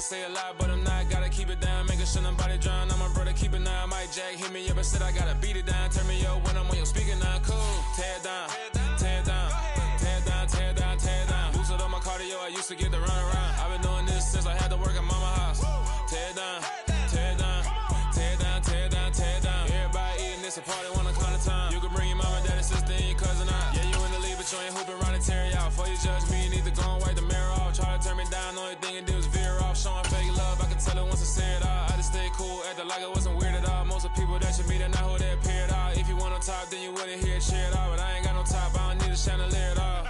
say a lot, but I'm not. Gotta keep it down, making sure nobody drown. I'm my brother, keep it down. Mike Jack hit me up and said I gotta beat it down. Turn me up when I'm on your speaker now. Cool, tear it down, tear it down, tear it down, tear it down, tear it down. Boosted up my cardio, I used to get to run around. I've been doing this since I had to work at mama house. Tear it down, tear it down, tear it down, tear it down, tear it down. Everybody eating this, a party one o'clock of time. You can bring your mama, daddy, sister, and your cousin out. Yeah, you in the league, but you ain't hooping round and tear out. Before you judge me, you need to go and wipe the mirror off. Try to turn me down, the only thing it did was veer off. Showing fake love, I can tell it once I say it all. I just stay cool, acting like it wasn't weird at all. Most of the people that you meet are not who they appear at all. If you want on top, then you wouldn't hear it cheer at all. But I ain't got no top, I don't need a chandelier at all.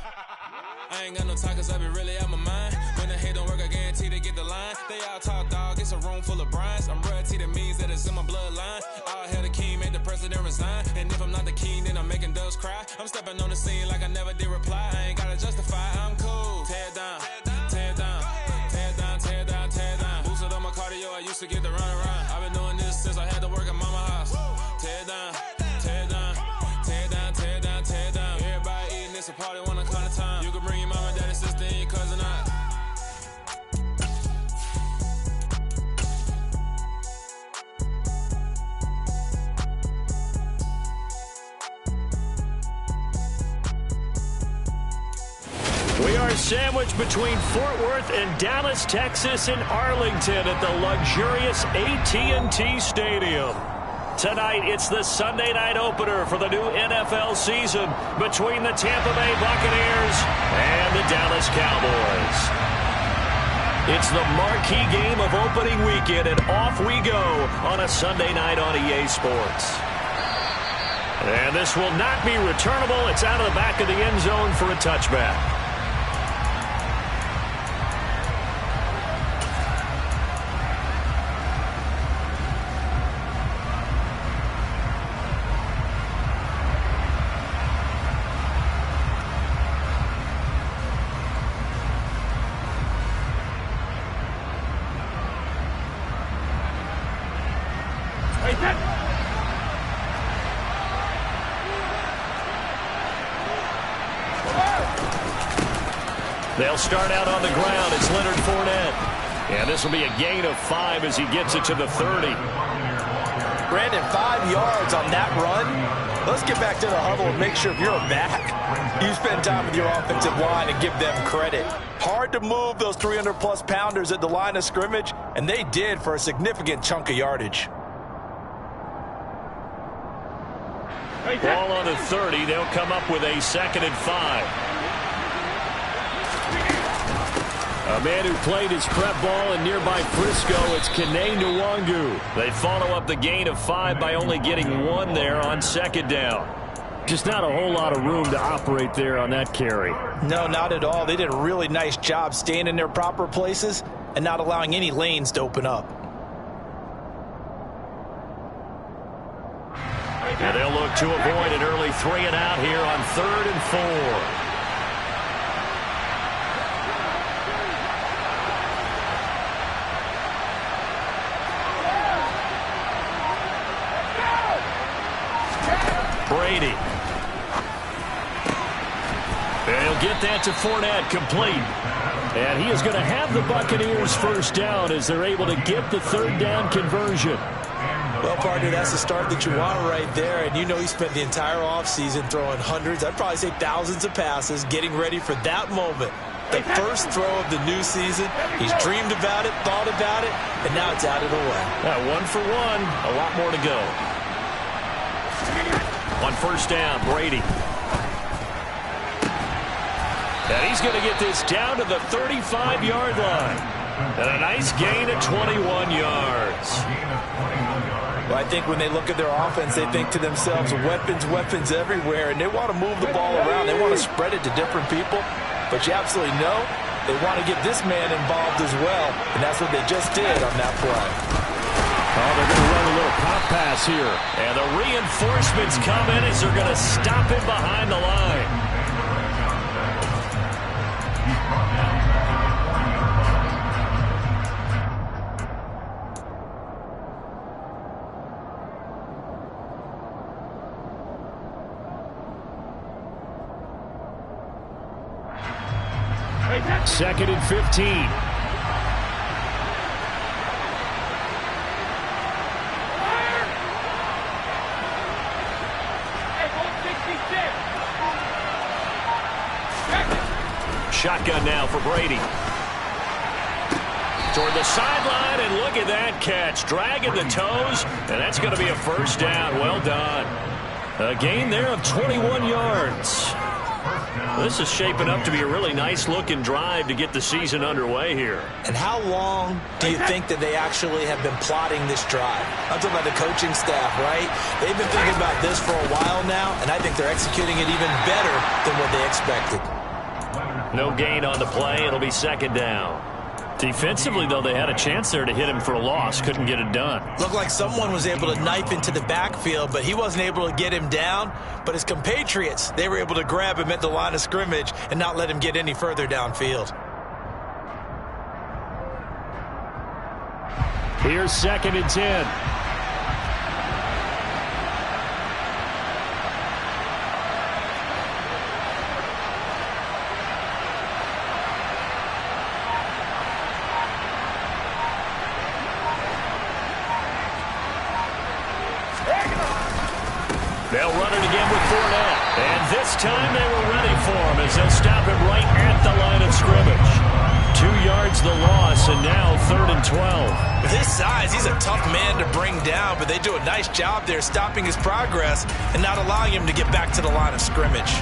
I ain't got no talk, cause I be really out my mind. When the head don't work, I guarantee they get the line. They all talk, dog, it's a room full of Bryans. I'm royalty, that means that it's in my bloodline. All hell the king, made the president resign. And if I'm not the king, then I'm making doves cry. I'm stepping on the scene like I never did reply. I ain't gotta justify, I'm cool. Tear it down, tear it down, tear it down, tear it down, tear it down. Boosted up my cardio, I used to get to run around. I've been doing this since I had to work at mama house. Tear it down, tear it down, tear it down, tear it down, tear it down. Everybody eating this, a party one o'clock of time. You can bring your mama, daddy, sister, and your cousin out. We are sandwiched between Fort Worth and Dallas, Texas, and Arlington at the luxurious AT&T Stadium. Tonight, it's the Sunday night opener for the new NFL season between the Tampa Bay Buccaneers and the Dallas Cowboys. It's the marquee game of opening weekend, and off we go on a Sunday night on EA Sports. And this will not be returnable. It's out of the back of the end zone for a touchback. They'll start out on the ground. It's Leonard Fournette. And this will be a gain of 5 as he gets it to the 30. Brandon, 5 yards on that run. Let's get back to the huddle and make sure if you're a back, you spend time with your offensive line and give them credit. Hard to move those 300-plus pounders at the line of scrimmage, and they did for a significant chunk of yardage. Ball on the 30. They'll come up with a 2nd and 5. A man who played his prep ball in nearby Frisco, it's Kene Nwangu. They follow up the gain of 5 by only getting 1 there on 2nd down. Just not a whole lot of room to operate there on that carry. No, not at all. They did a really nice job staying in their proper places and not allowing any lanes to open up. And they'll look to avoid an early 3 and out here on 3rd and 4. Brady. And he'll get that to Fournette, complete. And he is going to have the Buccaneers first down as they're able to get the 3rd down conversion. Well, partner, that's the start that you want right there. And you know he spent the entire offseason throwing hundreds, I'd probably say thousands of passes, getting ready for that moment. The first throw of the new season. He's dreamed about it, thought about it, and now it's out of the way. 1 for 1, a lot more to go. On 1st down, Brady. And he's going to get this down to the 35-yard line. And a nice gain of 21 yards. Well, I think when they look at their offense, they think to themselves, weapons, weapons everywhere, and they want to move the ball around. They want to spread it to different people. But you absolutely know they want to get this man involved as well, and that's what they just did on that play. Oh, they're going to run a little pop pass here. And the reinforcements come in as they're going to stop him behind the line. Second and 15. Shotgun now for Brady. Toward the sideline, and look at that catch. Dragging the toes, and that's going to be a first down. Well done. A gain there of 21 yards. This is shaping up to be a really nice-looking drive to get the season underway here. And how long do you think that they actually have been plotting this drive? I'm talking about the coaching staff, right? They've been thinking about this for a while now, and I think they're executing it even better than what they expected. No gain on the play. It'll be second down. Defensively, though, they had a chance there to hit him for a loss. Couldn't get it done. Looked like someone was able to knife into the backfield, but he wasn't able to get him down. But his compatriots, they were able to grab him at the line of scrimmage and not let him get any further downfield. Here's 2nd and 10. They'll run it again with Fournette. And this time they were ready for him as they'll stop him right at the line of scrimmage. 2 yards the loss, and now 3rd and 12. With his size, he's a tough man to bring down, but they do a nice job there stopping his progress and not allowing him to get back to the line of scrimmage.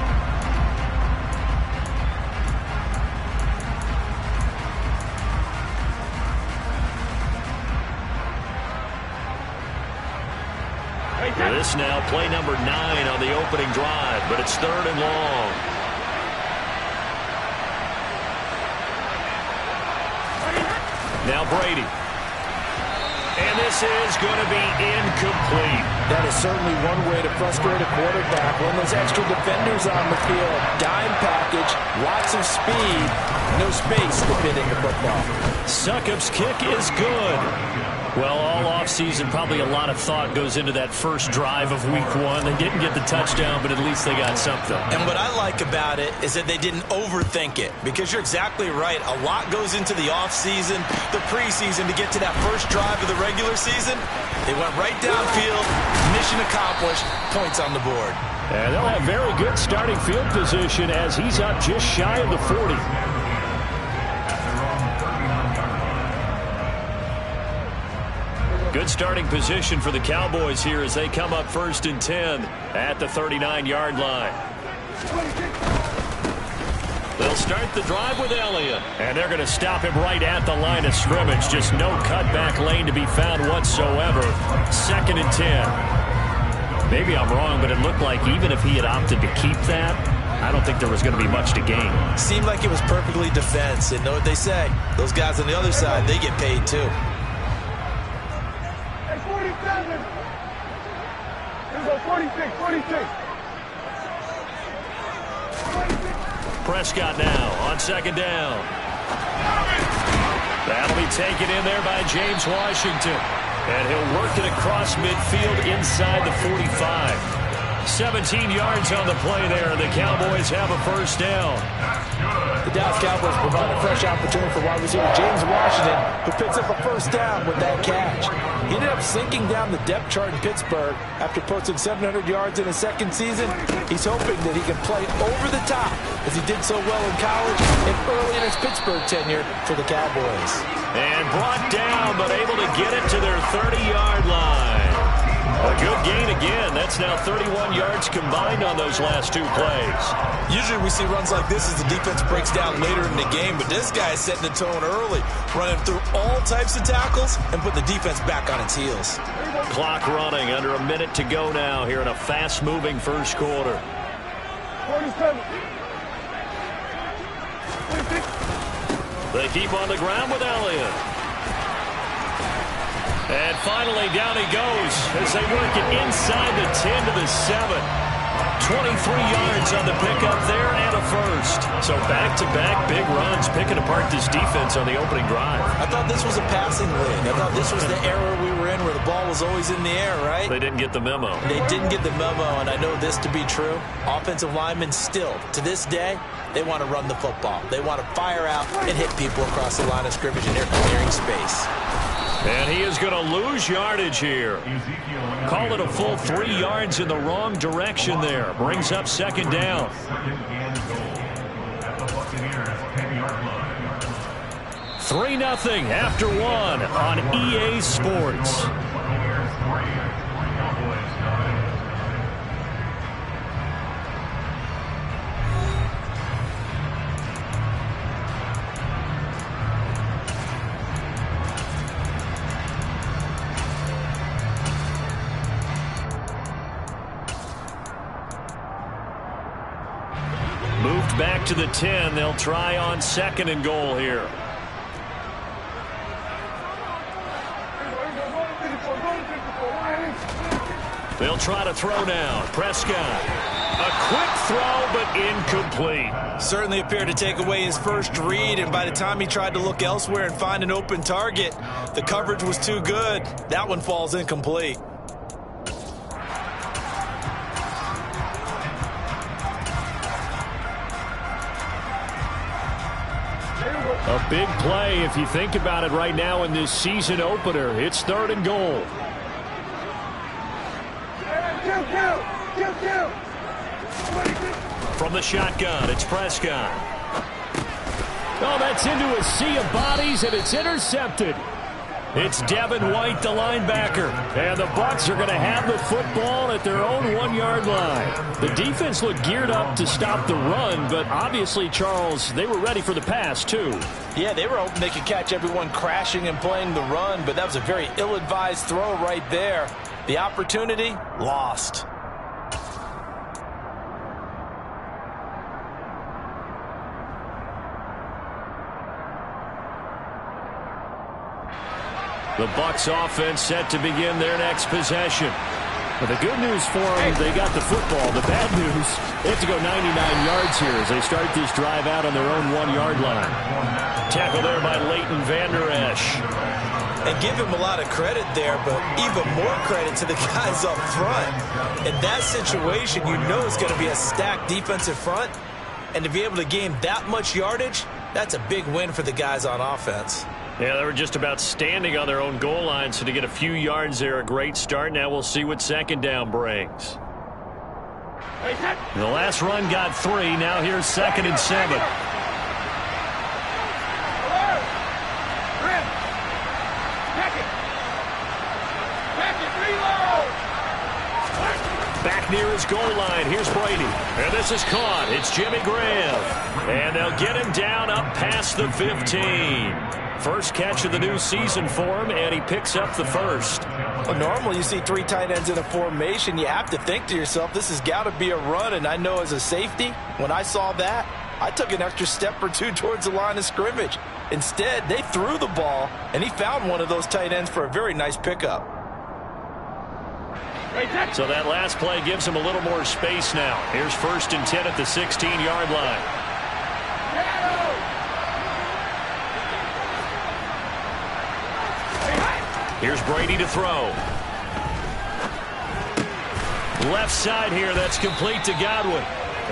This now play number 9 on the opening drive, but it's 3rd and long. Now Brady. And this is going to be incomplete. That is certainly one way to frustrate a quarterback. When there's extra defenders on the field, dime package, lots of speed, no space to fit in the football. Succop's kick is good. Well, all offseason, probably a lot of thought goes into that first drive of week 1. They didn't get the touchdown, but at least they got something. And what I like about it is that they didn't overthink it, because you're exactly right. A lot goes into the offseason, the preseason, to get to that first drive of the regular season. They went right downfield, mission accomplished, points on the board. And they'll have very good starting field position as he's up just shy of the 40. Good starting position for the Cowboys here as they come up 1st and 10 at the 39-yard line. They'll start the drive with Elliott, and they're going to stop him right at the line of scrimmage. Just no cutback lane to be found whatsoever. 2nd and 10. Maybe I'm wrong, but it looked like even if he had opted to keep that, I don't think there was going to be much to gain. Seemed like it was perfectly defense, and know what they say. Those guys on the other side, they get paid too. Prescott now on 2nd down. That'll be taken in there by James Washington. And he'll work it across midfield inside the 45. 17 yards on the play there, and the Cowboys have a first down. The Dallas Cowboys provide a fresh opportunity for wide receiver James Washington, who picks up a first down with that catch. He ended up sinking down the depth chart in Pittsburgh after posting 700 yards in his second season. He's hoping that he can play over the top, as he did so well in college and early in his Pittsburgh tenure for the Cowboys. And brought down, but able to get it to their 30-yard line. A good gain again. That's now 31 yards combined on those last 2 plays. Usually we see runs like this as the defense breaks down later in the game, but this guy is setting the tone early, running through all types of tackles and putting the defense back on its heels. Clock running, under a minute to go now here in a fast-moving first quarter. 47. They keep on the ground with Elliott. And finally, down he goes as they work it inside the 10 to the 7. 23 yards on the pickup there and a first. So back-to-back big runs, picking apart this defense on the opening drive. I thought this was a passing league. I thought this was the era we were in where the ball was always in the air, right? They didn't get the memo. They didn't get the memo, and I know this to be true. Offensive linemen still, to this day, they want to run the football. They want to fire out and hit people across the line of scrimmage, and they're clearing space. And he is going to lose yardage here. Call it a full 3 yards in the wrong direction there. Brings up 2nd down. 3-0 after one on EA Sports. Moved back to the 10. They'll try on 2nd and goal here. They'll try to throw now. Prescott. A quick throw, but incomplete. Certainly appeared to take away his first read, and by the time he tried to look elsewhere and find an open target, the coverage was too good. That one falls incomplete. A big play if you think about it right now in this season opener. It's 3rd and goal. From the shotgun, it's Prescott. Oh, that's into a sea of bodies, and it's intercepted. It's Devin White, the linebacker. And the Bucs are going to have the football at their own 1-yard line. The defense looked geared up to stop the run, but obviously, Charles, they were ready for the pass, too. Yeah, they were hoping they could catch everyone crashing and playing the run, but that was a very ill-advised throw right there. The opportunity, lost. The Bucs offense set to begin their next possession. But the good news for them, they got the football. The bad news, they have to go 99 yards here as they start this drive out on their own 1-yard line. Tackle there by Leighton Vander Esch. And give him a lot of credit there, but even more credit to the guys up front. In that situation, you know it's going to be a stacked defensive front. And to be able to gain that much yardage, that's a big win for the guys on offense. Yeah, they were just about standing on their own goal line, so to get a few yards there, a great start. Now we'll see what 2nd down brings. The last run got 3. Now here's 2nd and 7. Back near his goal line. Here's Brady. And this is caught. It's Jimmy Graham. And they'll get him down up past the 15. First catch of the new season for him, and he picks up the first. Well, normally you see 3 tight ends in a formation. You have to think to yourself, this has got to be a run. And I know as a safety, when I saw that, I took an extra step or 2 towards the line of scrimmage. Instead, they threw the ball, and he found one of those tight ends for a very nice pickup. So that last play gives him a little more space now. Here's 1st and 10 at the 16-yard line. Here's Brady to throw. Left side here, that's complete to Godwin.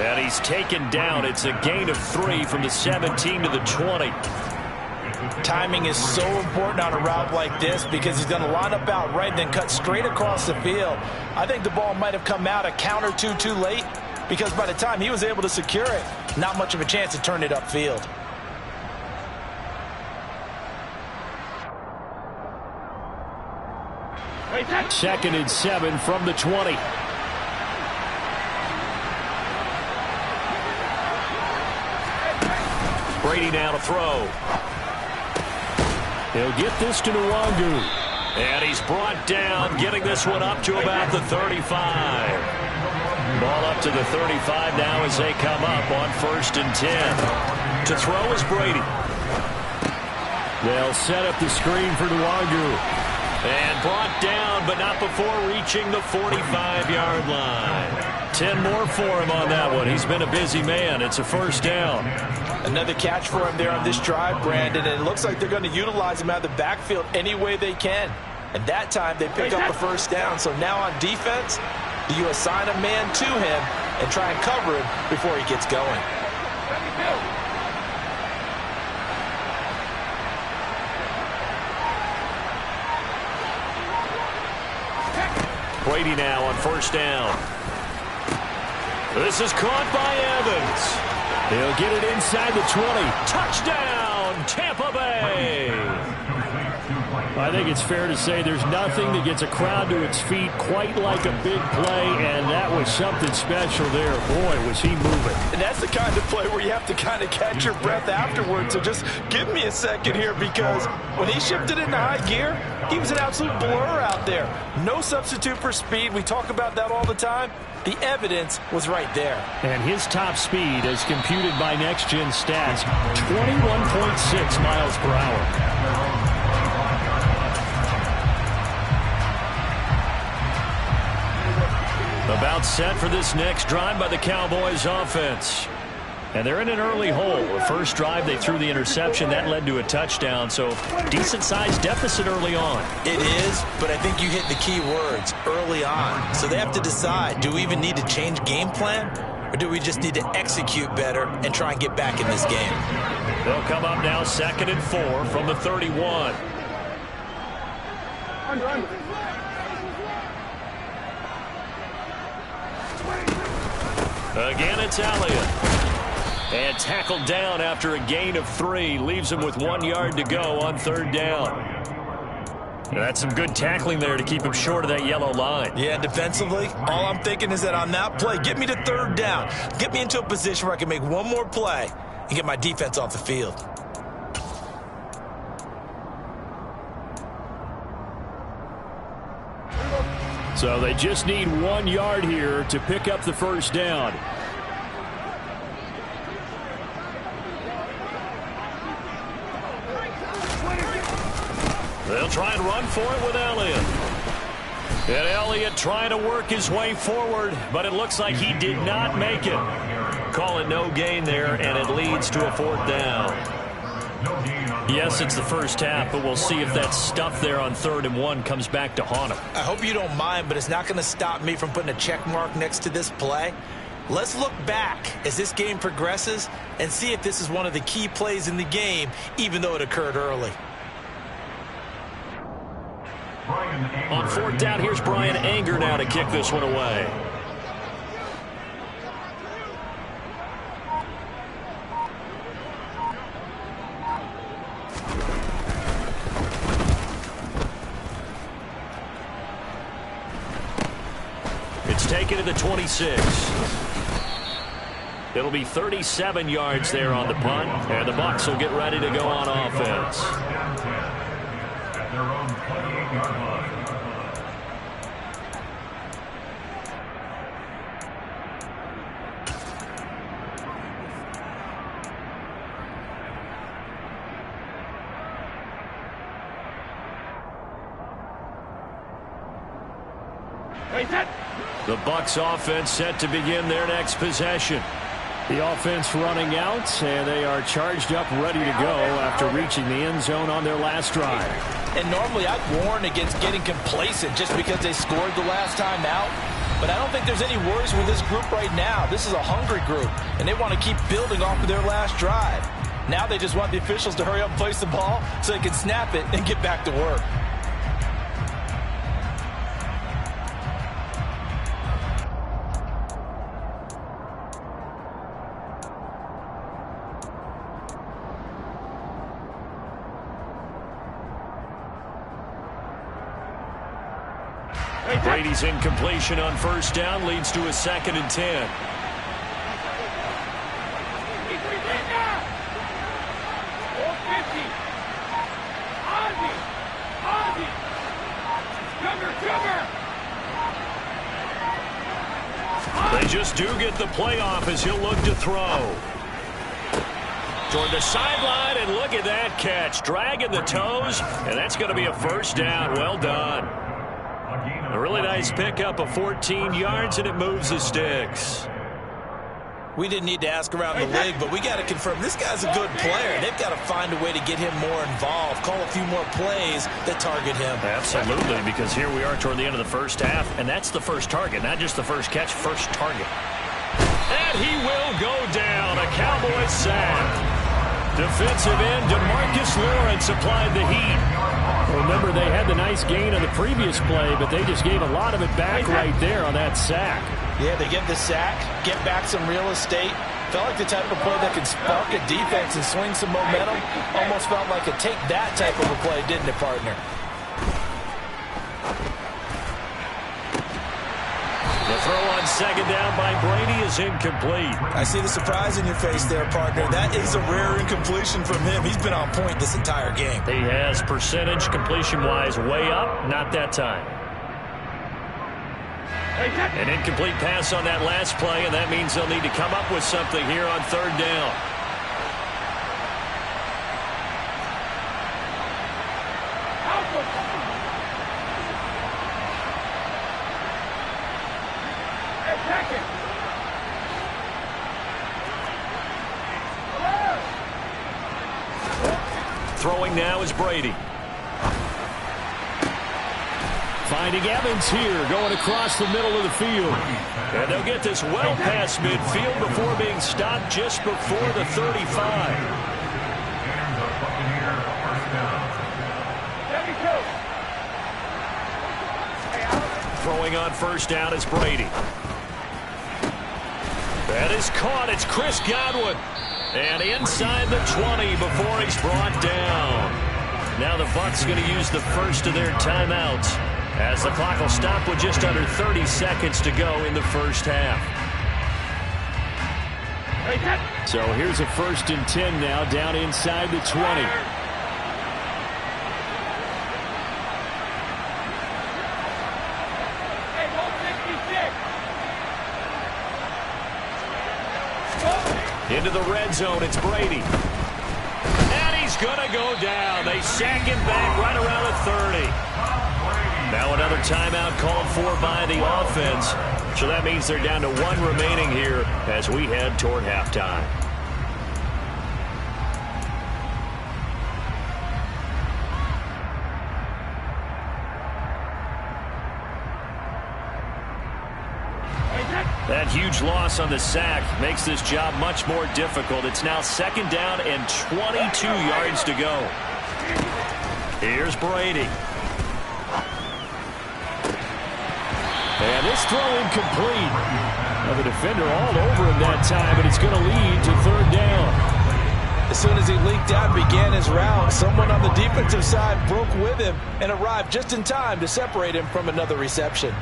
And he's taken down. It's a gain of 3 from the 17 to the 20. Timing is so important on a route like this because he's going to line up out right and then cut straight across the field. I think the ball might have come out a count or two too late because by the time he was able to secure it, not much of a chance to turn it upfield. Second and 7 from the 20. Brady now to throw. He'll get this to Nwangu. And he's brought down, getting this one up to about the 35. Ball up to the 35 now as they come up on 1st and 10. To throw is Brady. They'll set up the screen for Nwangu. And brought down, but not before reaching the 45-yard line. 10 more for him on that one. He's been a busy man. It's a 1st down. Another catch for him there on this drive, Brandon, and it looks like they're going to utilize him out of the backfield any way they can. And that time they pick up the 1st down. So now on defense, you assign a man to him and try and cover him before he gets going. Brady now on 1st down. This is caught by Evans. He'll get it inside the 20. Touchdown, from Tampa Bay. I think it's fair to say there's nothing that gets a crowd to its feet quite like a big play, and that was something special there. Boy, was he moving. And that's the kind of play where you have to kind of catch your breath afterwards. So just give me a second here, because when he shifted into high gear, he was an absolute blur out there. No substitute for speed. We talk about that all the time. The evidence was right there. And his top speed, as computed by Next Gen Stats, 21.6 miles per hour. About set for this next drive by the Cowboys offense. And they're in an early hole. The first drive, they threw the interception. That led to a touchdown, so decent-sized deficit early on. It is, but I think you hit the key words, early on. So they have to decide, do we even need to change game plan, or do we just need to execute better and try and get back in this game? They'll come up now 2nd and 4 from the 31. Again, it's Elliott. And tackled down after a gain of 3. Leaves him with 1 yard to go on 3rd down. That's some good tackling there to keep him short of that yellow line. Yeah, defensively, all I'm thinking is that on that play, get me to 3rd down. Get me into a position where I can make one more play and get my defense off the field. So they just need 1 yard here to pick up the first down. They'll try and run for it with Elliott. And Elliott trying to work his way forward, but it looks like he did not make it. Call it no gain there, and it leads to a 4th down. Yes, it's the first half, but we'll see if that stuff there on 3rd and 1 comes back to haunt him. I hope you don't mind, but it's not going to stop me from putting a check mark next to this play. Let's look back as this game progresses and see if this is one of the key plays in the game, even though it occurred early. On 4th down, here's Brian Anger now to kick this one away. It's taken to the 26. It'll be 37 yards there on the punt, and the Bucs will get ready to go on offense. The Bucs offense set to begin their next possession. The offense running out, and they are charged up, ready to go after reaching the end zone on their last drive. And normally I'd warn against getting complacent just because they scored the last time out. But I don't think there's any worries with this group right now. This is a hungry group, and they want to keep building off of their last drive. Now they just want the officials to hurry up and place the ball so they can snap it and get back to work. Brady's incompletion on 1st down leads to a 2nd and 10. They just do get the playoff as he'll look to throw. Toward the sideline, and look at that catch. Dragging the toes, and that's going to be a 1st down. Well done. A really nice pickup of 14 yards, and it moves the sticks. We didn't need to ask around the league, but we got to confirm this guy's a good player. They've got to find a way to get him more involved, call a few more plays that target him. Absolutely, because here we are toward the end of the first half, and that's the first target, not just the first catch, first target. And he will go down, a Cowboys sack. Defensive end DeMarcus Lawrence applied the heat. Remember, they had the nice gain on the previous play, but they just gave a lot of it back right there on that sack. Yeah, they get the sack, get back some real estate, Felt like the type of play that could spark a defense and swing some momentum. Almost felt like a take that type of a play, didn't it, partner? The throw on second down by Brady is incomplete. I see the surprise in your face there, partner. That is a rare incompletion from him. He's been on point this entire game. He has percentage completion-wise way up, not that time. An incomplete pass on that last play, and that means they'll need to come up with something here on third down. Throwing now is Brady. Finding Evans here, going across the middle of the field. And they'll get this well past midfield before being stopped just before the 35. Throwing on first down is Brady. That is caught. It's Chris Godwin. And inside the 20 before he's brought down. Now the Bucs going to use the first of their timeouts, as the clock will stop with just under 30 seconds to go in the first half. So here's a 1st and 10 now, down inside the 20. Into the red zone, it's Brady. And he's going to go down. They sack him back right around the 30. Now another timeout called for by the offense. So that means they're down to 1 remaining here as we head toward halftime. That huge loss on the sack makes this job much more difficult. It's now 2nd down and 22 yards to go. Here's Brady. And this throw incomplete. Now the defender all over him that time, but it's going to lead to 3rd down. As soon as he leaked out and began his route, someone on the defensive side broke with him and arrived just in time to separate him from another reception.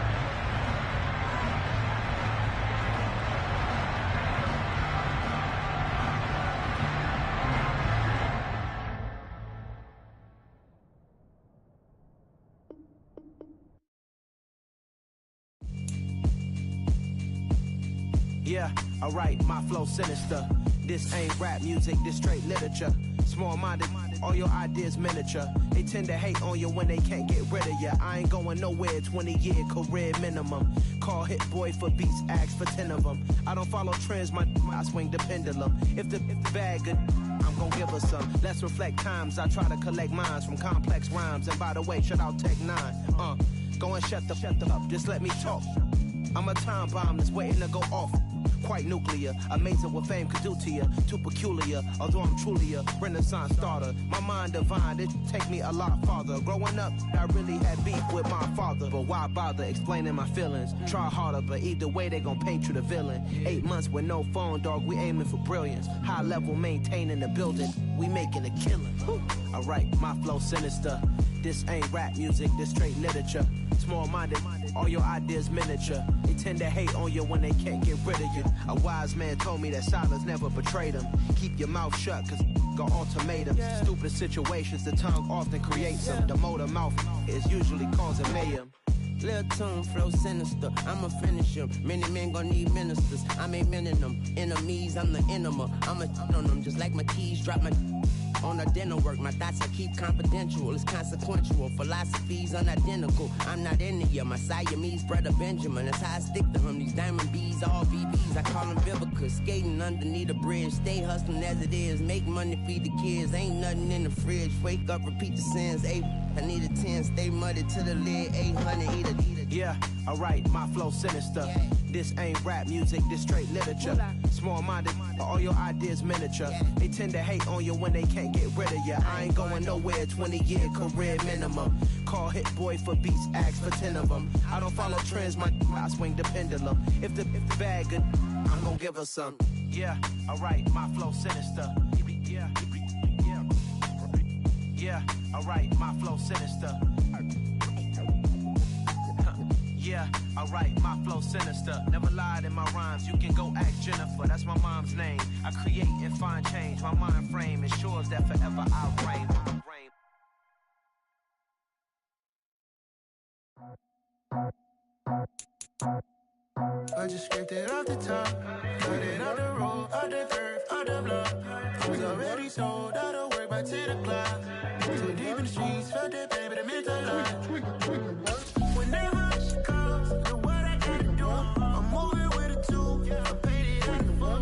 Yeah, alright, my flow sinister. This ain't rap music, this straight literature. Small-minded, all your ideas miniature. They tend to hate on you when they can't get rid of you. I ain't going nowhere, 20-year career minimum. Call hit boy for beats, ask for 10 of them. I don't follow trends, I swing the pendulum. If the bag good, I'm gonna give her some. Let's reflect times, I try to collect minds from complex rhymes. And by the way, shout out Tech 9. Go and shut the up, just let me talk. I'm a time bomb that's waiting to go off. Quite nuclear, amazing what fame could do to you. Too peculiar, although I'm truly a renaissance starter. My mind divine, it take me a lot farther. Growing up, I really had beef with my father. But why bother explaining my feelings? Try harder, but either way they gon' paint you the villain. 8 months with no phone, dog, we aiming for brilliance. High level maintaining the building, we making a killing. Alright, my flow sinister. This ain't rap music, this straight literature. Small-minded, all your ideas miniature. They tend to hate on you when they can't get rid of you. A wise man told me that silence never betrayed him. Keep your mouth shut, cause got ultimatums. Stupid situations, the tongue often creates them. The motor mouth is usually causing mayhem. Lil' tune, flow sinister, I'ma finish him. Many men gon' need ministers, I'm a men in them. Enemies, I'm the enema. I'ma on them, just like my keys, drop my on a dinner work. My thoughts I keep confidential, it's consequential. Philosophies unidentical, I'm not in it yet. My Siamese brother Benjamin, that's how I stick to him. These diamond bees, all BBs, I call them Vivica. Skating underneath a bridge, stay hustling as it is. Make money, feed the kids, ain't nothing in the fridge. Wake up, repeat the sins, I need a 10, stay muddy to the lid, 800, eat a. Yeah, alright, my flow sinister. This ain't rap music, this straight literature. Small-minded, all your ideas miniature. They tend to hate on you when they can't get rid of you. I ain't going nowhere, 20-year career minimum. Call hit boy for beats, ask for 10 of them. I don't follow trends, I swing the pendulum. If the bag good, I'm gon' give her some. Yeah, alright, my flow sinister. Yeah, alright, my flow sinister. Yeah, alright, my flow sinister. Never lied in my rhymes, you can go ask Jennifer. That's my mom's name. I create and find change. My mind frame ensures that forever I reign. I just scraped it off the top, cut it out the road, out the curve, out the block. I was already sold, out of work by 10 o'clock. Too deep in the streets, felt that baby, the mental lie. Whenever she calls, do what I gotta do. I'm moving with a two, I paid it out the full.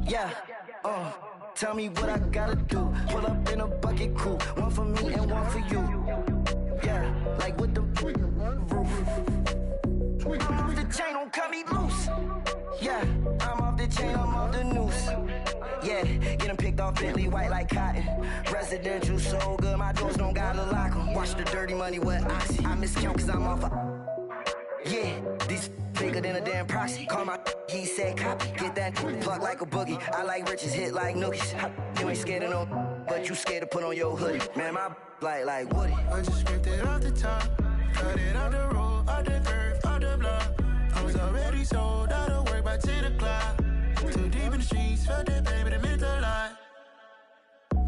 Yeah, tell me what I gotta do. Pull up in a bucket crew, one for me and one for you. Yeah, like with the roof. I'm off the chain, don't cut me loose. Yeah, I'm off the chain, I'm off the noose. Yeah, getting picked off Bentley, white like cotton. Residential so good, my doors don't gotta lock 'em. Watch the dirty money with Oxy. I miscount cause I'm off yeah, these bigger than a damn proxy. Call my he said copy. Get that plug like a boogie. I like riches, hit like nookies. You ain't scared of no, but you scared to put on your hoodie. Man, my like Woody. I just scraped it off the top, cut it out the road, out the curve, out the block. I was already sold, out of work by 10 o'clock. Too deep in the streets, felt that baby, the mental lie.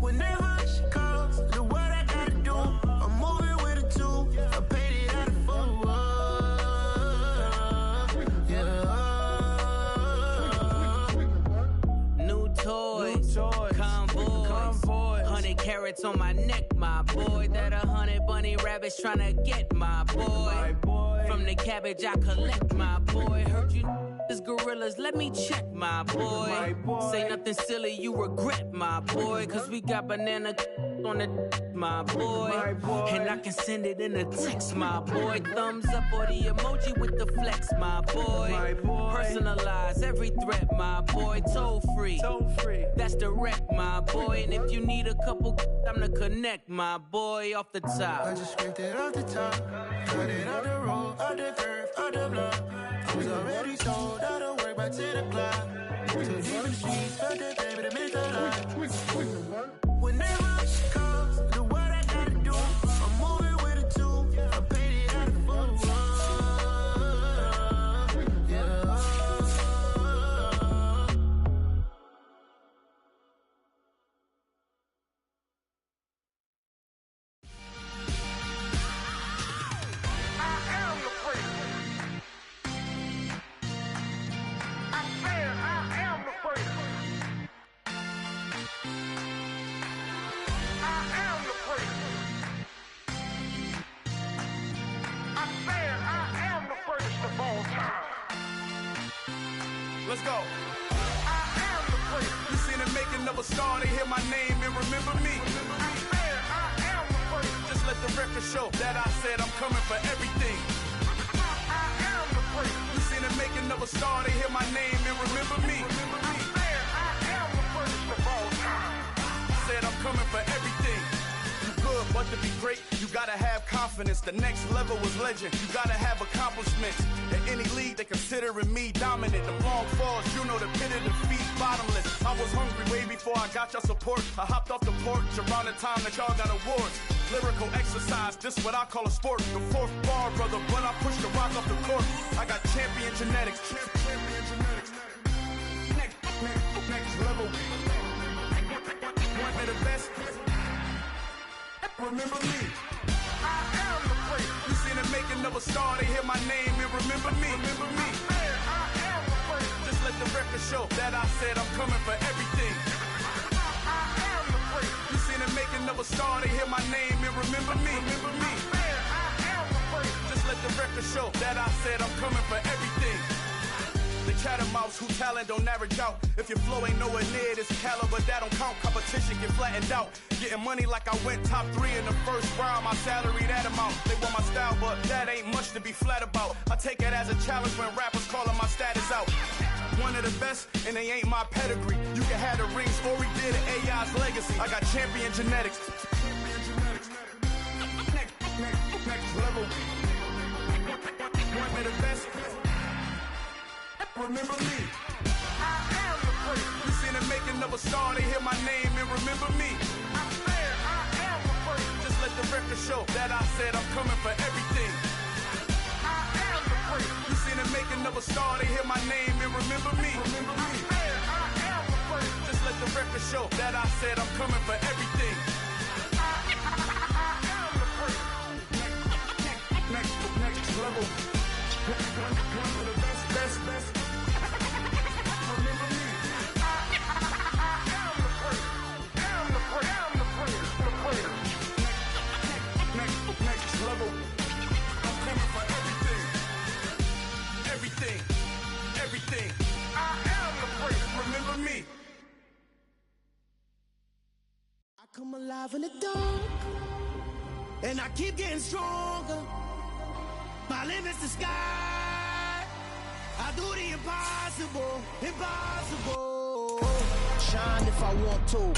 Whenever she calls, do what I gotta do. I'm moving with a two, I paid it out of full. Convoy, 100 carats on my neck, my boy. That 100 bunny rabbits tryna get my boy. From the cabbage I collect, my boy. Heard you is gorillas, let me check, my boy. Say nothing silly, you regret, my boy. Cause we got banana on the my boy. And I can send it in a text, my boy. Thumbs up or the emoji with the flex, my boy. Personalize every threat, my boy. Toll free, that's direct, my boy. And if you need a couple, I'm to connect, my boy, off the top. I just scraped it off the top, cut it out the road, out the curve, out the block. I was already sold, out of work by 10 o'clock. Too deep in the streets, felt that baby, the mental lie. Whenever she calls, do what I gotta do. I'm moving with a two, I paid it out of full. Let's go. I am the place. You seen the making of a star, they hear my name and remember me. I am the place. Just let the record show that I said I'm coming for everything. I am the place. You seen the making of a star, they hear my name and remember me. I am the first of all time. Said I'm coming for everything. Good, but to be great, you gotta have confidence. The next level was legend. You gotta have accomplishments. In any league, they considering me dominant. The long falls, you know the pit of defeat, bottomless. I was hungry way before I got your support. I hopped off the porch around the time that y'all got awards. Lyrical exercise, this what I call a sport. The fourth bar, brother, when I push the rock off the court. I got champion genetics. Next level. One of the best. Remember me. I am the place. You seen the making of a star, they hear my name and remember me. Remember me. I am the place. Just let the record show that I said I'm coming for everything. I am the place. You seen the making of a star, they hear my name and remember me. Remember me. I am the place. Just let the record show that I said I'm coming for everything. The chattermouths who talent don't average out. If your flow ain't nowhere near this caliber, that don't count. Competition get flattened out. Getting money like I went top 3 in the first round. My salary that amount. They want my style, but that ain't much to be flat about. I take it as a challenge when rappers calling my status out. One of the best, and they ain't my pedigree. You can have the rings, or we did it, AI's legacy. I got champion genetics. next level. One of the best. Remember me. I am the first. You seen the making of a star, they hear my name and remember me. I swear I am the first. Just let the record show that I said I'm coming for everything. I am the first. You seen the making of a star, they hear my name and remember me. Remember me. I swear I am the first. Just let the record show that I said I'm coming for everything. I am the first. Next level. One of the best. Remember me. I am the first. I'm the first. Next level. I'm coming for everything. Everything. I am the first. Remember me. I come alive in the dark, and I keep getting stronger. My limit's the sky. I do the impossible. Shine if I want to.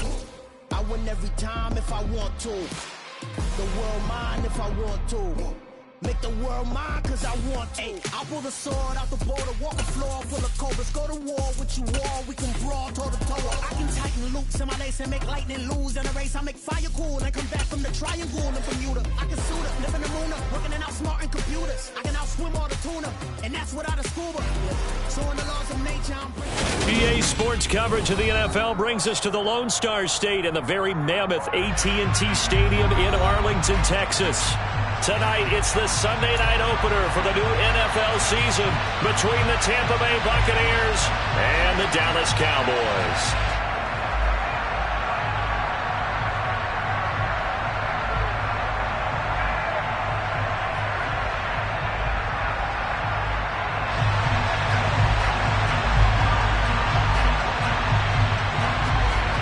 I win every time if I want to. The world mine if I want to. Make the world mine cause I want to. I pull the sword out the border, walk the floor full of cobras. Go to war with you all, we can brawl toe to toe. I can tighten loops in my lace and make lightning lose in a race. I make fire cool and come back from the triangle in Bermuda. I can suit up, live in the moon up, working and outsmarting computers. I can outswim all the tuna, and that's without a scuba. So in the laws of nature, I'm EA Sports coverage of the NFL brings us to the Lone Star State and the very mammoth AT&T Stadium in Arlington, Texas. Tonight, it's the Sunday night opener for the new NFL season between the Tampa Bay Buccaneers and the Dallas Cowboys.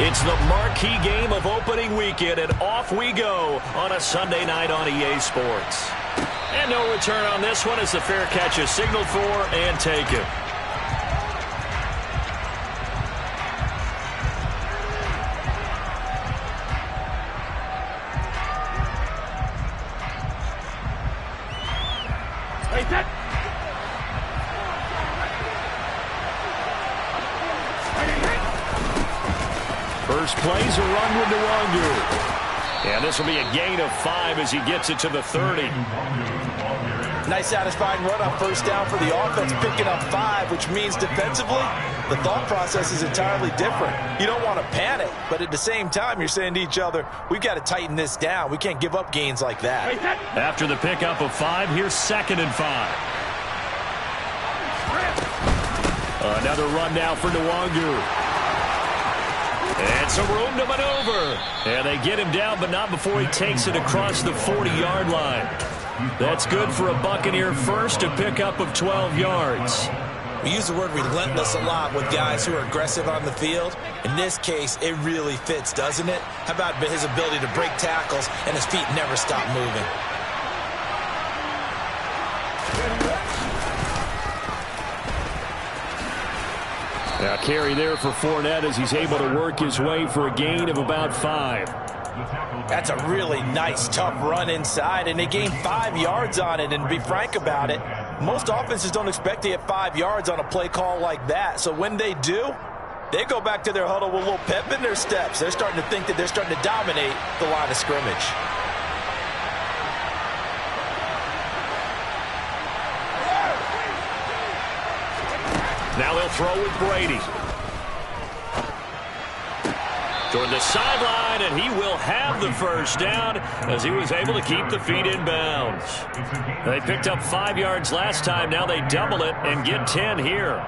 It's the marquee game of opening weekend, and off we go on a Sunday night on EA Sports. And no return on this one as the fair catch is signaled for and taken. First play's a run with Nwangu. And this will be a gain of 5 as he gets it to the 30. Nice satisfying run on first down for the offense, picking up 5, which means defensively, the thought process is entirely different. You don't want to panic, but at the same time, you're saying to each other, we've got to tighten this down. We can't give up gains like that. After the pickup of 5, here's 2nd and 5. Another run now for Nwangu. And some room to maneuver. And they get him down, but not before he takes it across the 40-yard line. That's good for a Buccaneer first, a pickup of 12 yards. We use the word relentless a lot with guys who are aggressive on the field. In this case, it really fits, doesn't it? How about his ability to break tackles and his feet never stop moving? Now carry there for Fournette as he's able to work his way for a gain of about 5. That's a really nice, tough run inside, and they gained 5 yards on it. And to be frank about it, most offenses don't expect to get 5 yards on a play call like that. So when they do, they go back to their huddle with a little pep in their steps. They're starting to think that they're starting to dominate the line of scrimmage. Now they'll throw with Brady. Toward the sideline, and he will have the first down as he was able to keep the feet in bounds. They picked up 5 yards last time. Now they double it and get 10 here.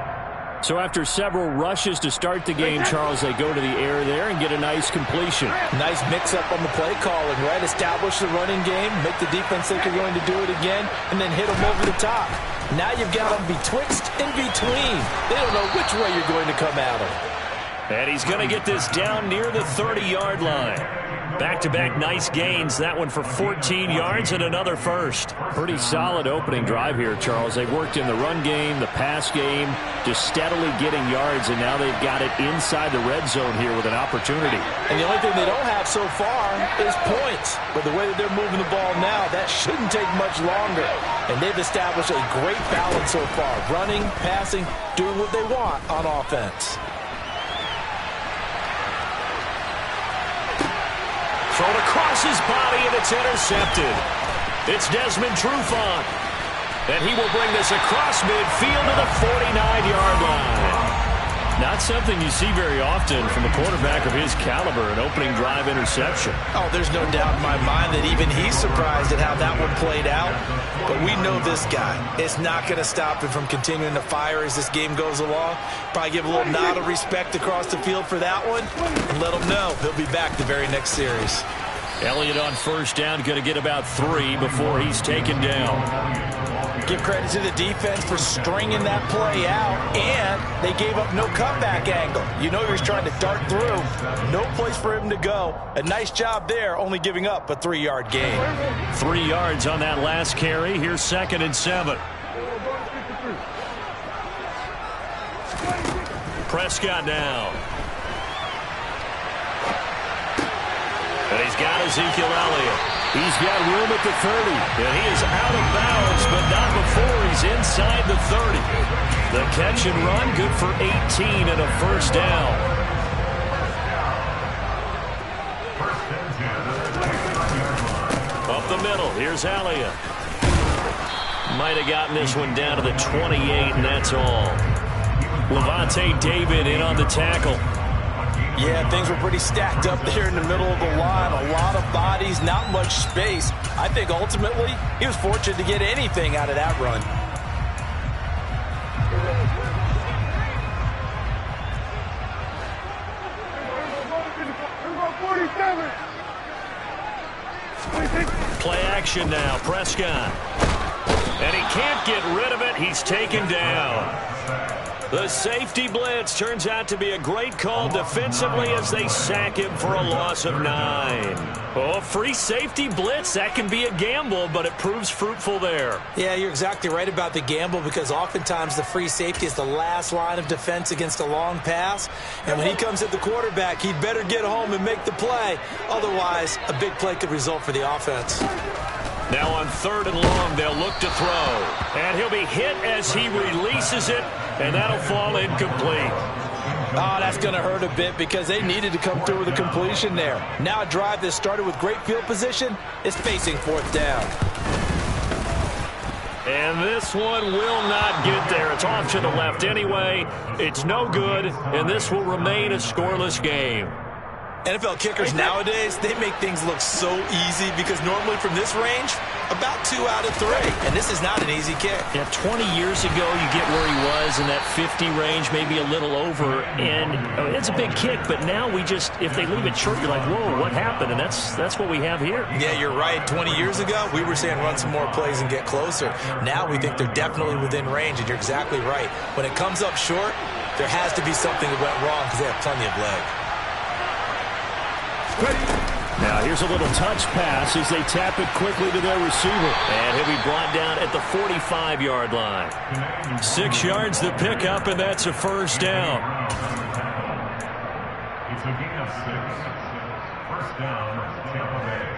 So after several rushes to start the game, Charles, they go to the air there and get a nice completion. Nice mix-up on the play calling, right? Establish the running game, make the defense think you're going to do it again, and then hit them over the top. Now you've got them betwixt and between. They don't know which way you're going to come at them. And he's going to get this down near the 30-yard line. Back-to-back nice gains. That one for 14 yards and another first. Pretty solid opening drive here, Charles. They worked in the run game, the pass game, just steadily getting yards, and now they've got it inside the red zone here with an opportunity. And the only thing they don't have so far is points. But the way that they're moving the ball now, that shouldn't take much longer. And they've established a great balance so far. Running, passing, doing what they want on offense. Thrown across his body, and it's intercepted. It's Desmond Trufant. And he will bring this across midfield to the 49-yard line. Not something you see very often from a quarterback of his caliber, an opening drive interception. Oh, there's no doubt in my mind that even he's surprised at how that one played out. But we know this guy. It's not going to stop him from continuing to fire as this game goes along. Probably give a little nod of respect across the field for that one and let him know he'll be back the very next series. Elliott on first down, going to get about 3 before he's taken down. Give credit to the defense for stringing that play out, and they gave up no comeback angle. You know he was trying to dart through. No place for him to go. A nice job there, only giving up a 3-yard gain. 3 yards on that last carry. Here's 2nd and 7. Prescott now. And he's got Ezekiel Elliott. He's got room at the 30. And he is out of bounds, but not before he's inside the 30. The catch and run, good for 18 and a first down. Up the middle, here's Elliott. Might have gotten this one down to the 28, and that's all. Levante David in on the tackle. Yeah, things were pretty stacked up there in the middle of the line. A lot of bodies, not much space. I think ultimately he was fortunate to get anything out of that run. Play action now, Prescott. And he can't get rid of it. He's taken down. The safety blitz turns out to be a great call defensively as they sack him for a loss of 9. Oh, free safety blitz, that can be a gamble, but it proves fruitful there. Yeah, you're exactly right about the gamble because oftentimes the free safety is the last line of defense against a long pass. And when he comes at the quarterback, he'd better get home and make the play. Otherwise, a big play could result for the offense. Now on 3rd and long, they'll look to throw. And he'll be hit as he releases it, and that'll fall incomplete. Oh, that's going to hurt a bit because they needed to come through with a completion there. Now a drive that started with great field position is facing 4th down. And this one will not get there. It's off to the left anyway. It's no good, and this will remain a scoreless game. NFL kickers nowadays, they make things look so easy because normally from this range, about 2 out of 3. And this is not an easy kick. Yeah, 20 years ago, you get where he was in that 50 range, maybe a little over. And it's a big kick, but now we just, if they leave it short, you're like, whoa, what happened? And that's what we have here. Yeah, you're right. 20 years ago, we were saying run some more plays and get closer. Now we think they're definitely within range, and you're exactly right. When it comes up short, there has to be something that went wrong because they have plenty of leg. Now here's a little touch pass as they tap it quickly to their receiver. And he'll be brought down at the 45-yard line. 6 yards the pickup, and that's a first down. It's a gain of 6. First down, Tampa Bay.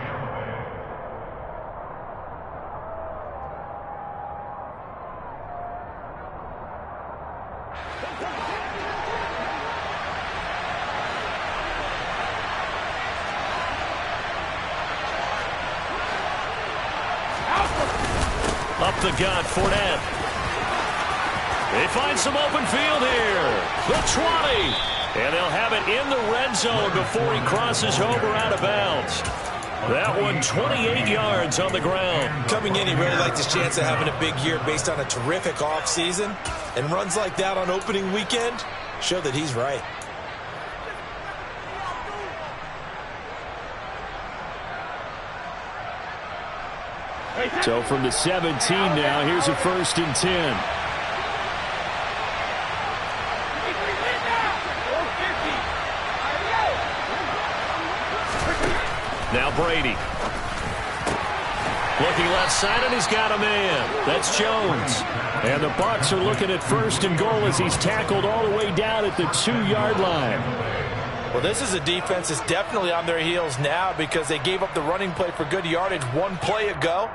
Up the gut, Fournette. They find some open field here. The 20. And they'll have it in the red zone before he crosses over out of bounds. That one 28 yards on the ground. Coming in, he really liked his chance of having a big year based on a terrific offseason. And runs like that on opening weekend show that he's right. So from the 17 now, here's a 1st and 10. Now Brady. Looking left side, and he's got a man. That's Jones. And the Bucs are looking at 1st and goal as he's tackled all the way down at the 2-yard line. Well, this is a defense that's definitely on their heels now because they gave up the running play for good yardage one play ago.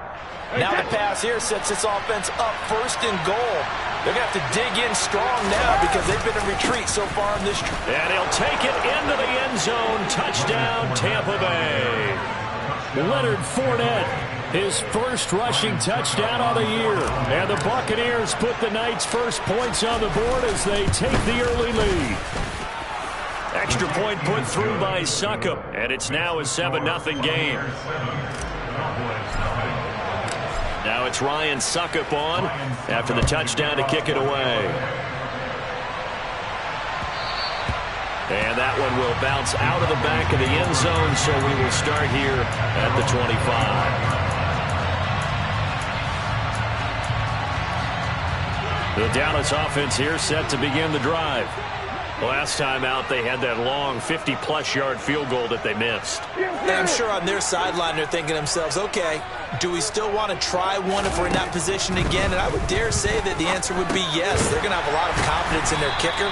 Now the pass here sets this offense up 1st and goal. They're going to have to dig in strong now because they've been in retreat so far in this. And he'll take it into the end zone. Touchdown, Tampa Bay. Leonard Fournette, his first rushing touchdown of the year. And the Buccaneers put the night's first points on the board as they take the early lead. Extra point put through by Succop, and it's now a 7-0 game. Now it's Ryan Succop on after the touchdown to kick it away. And that one will bounce out of the back of the end zone, so we will start here at the 25. The Dallas offense here set to begin the drive. Last time out, they had that long 50-plus yard field goal that they missed. And I'm sure on their sideline they're thinking to themselves, okay, do we still want to try one if we're in that position again? And I would dare say that the answer would be yes. They're going to have a lot of confidence in their kicker.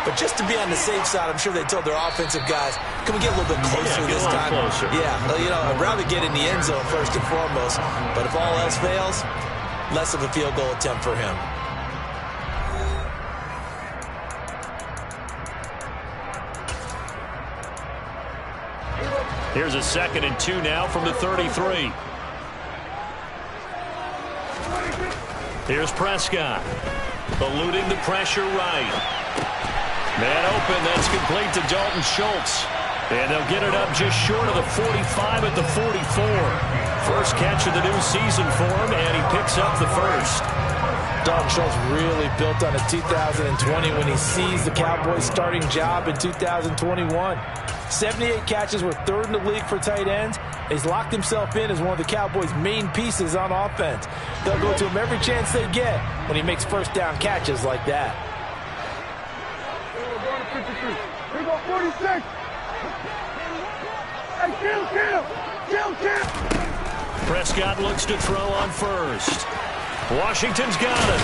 But just to be on the safe side, I'm sure they told their offensive guys, can we get a little bit closer this time? Closer. Yeah, you know, I'd rather get in the end zone first and foremost. But if all else fails, less of a field goal attempt for him. Here's a 2nd and 2 now from the 33. Here's Prescott. Eluding the pressure right. Man open, that's complete to Dalton Schultz. And they'll get it up just short of the 45 at the 44. First catch of the new season for him, and he picks up the first. Dalton Schultz really built on a 2020 when he seized the Cowboys' starting job in 2021. 78 catches, were 3rd in the league for tight ends. He's locked himself in as one of the Cowboys' main pieces on offense. They'll go to him every chance they get when he makes first down catches like that. Here we go, 46. Hey, kill. Prescott looks to throw on first. Washington's got it.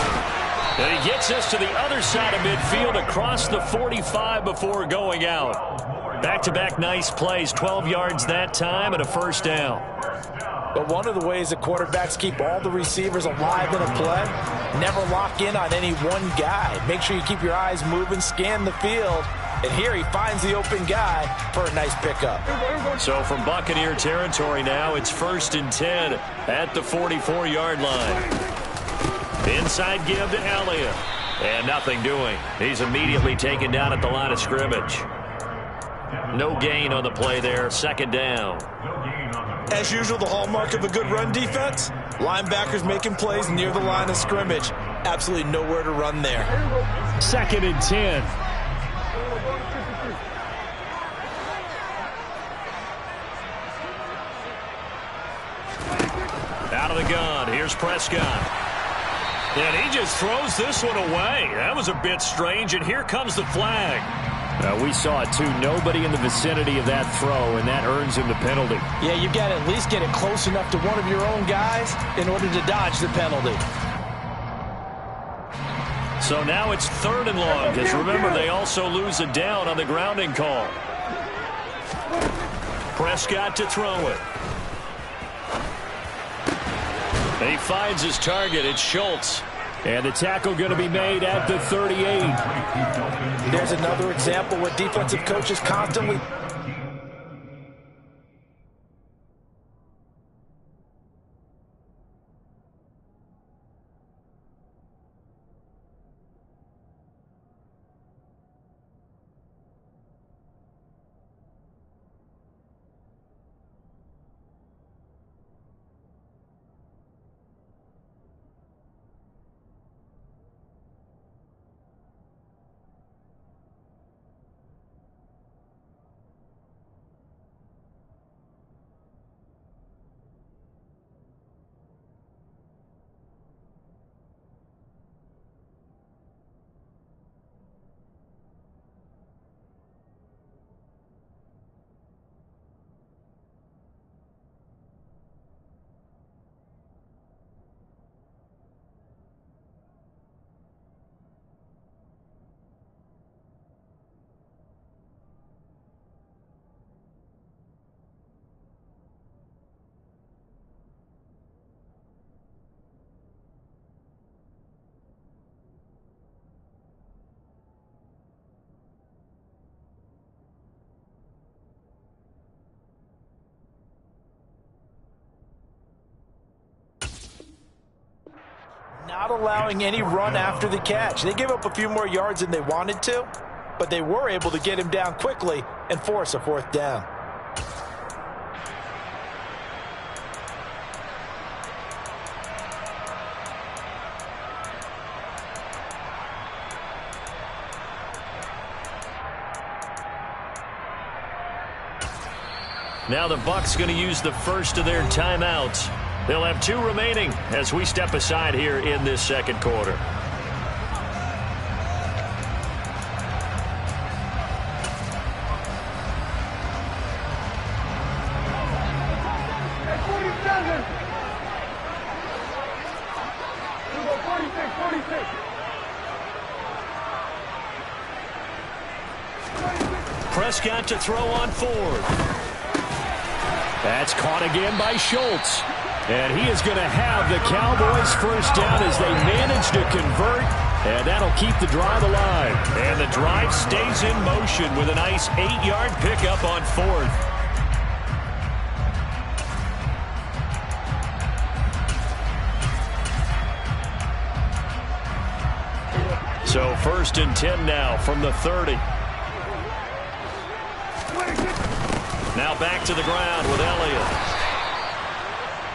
And he gets us to the other side of midfield across the 45 before going out. Back-to-back nice plays, 12 yards that time and a first down. But one of the ways that quarterbacks keep all the receivers alive in a play, never lock in on any one guy. Make sure you keep your eyes moving, scan the field. And here he finds the open guy for a nice pickup. So from Buccaneer territory now, it's 1st and 10 at the 44-yard line. Inside give to Elliott. And nothing doing. He's immediately taken down at the line of scrimmage. No gain on the play there. 2nd down. As usual, the hallmark of a good run defense, linebackers making plays near the line of scrimmage. Absolutely nowhere to run there. 2nd and 10. Out of the gun. Here's Prescott. And he just throws this one away. That was a bit strange, and here comes the flag. We saw it, too. Nobody in the vicinity of that throw, and that earns him the penalty. Yeah, you've got to at least get it close enough to one of your own guys in order to dodge the penalty. So now it's 3rd and long, because remember, they also lose a down on the grounding call. Prescott to throw it. And he finds his target. It's Schultz. And the tackle going to be made at the 38. There's another example where defensive coaches constantly not allowing any run after the catch. They gave up a few more yards than they wanted to, but they were able to get him down quickly and force a fourth down. Now the Bucs going to use the first of their timeouts. They'll have 2 remaining as we step aside here in this second quarter. Prescott to throw on 4th. That's caught again by Schultz. And he is going to have the Cowboys first down as they manage to convert. And that'll keep the drive alive. And the drive stays in motion with a nice 8-yard pickup on 4th. So 1st and 10 now from the 30. Now back to the ground with Elliott.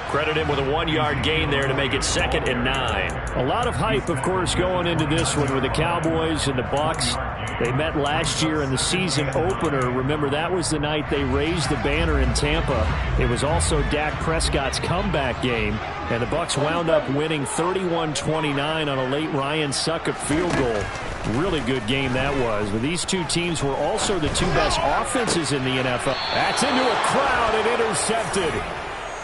Credit him with a 1-yard gain there to make it 2nd and 9. A lot of hype, of course, going into this one with the Cowboys and the Bucs. They met last year in the season opener. Remember, that was the night they raised the banner in Tampa. It was also Dak Prescott's comeback game, and the Bucs wound up winning 31-29 on a late Ryan Succop field goal. Really good game that was. But these two teams were also the 2 best offenses in the NFL. That's into a crowd and intercepted.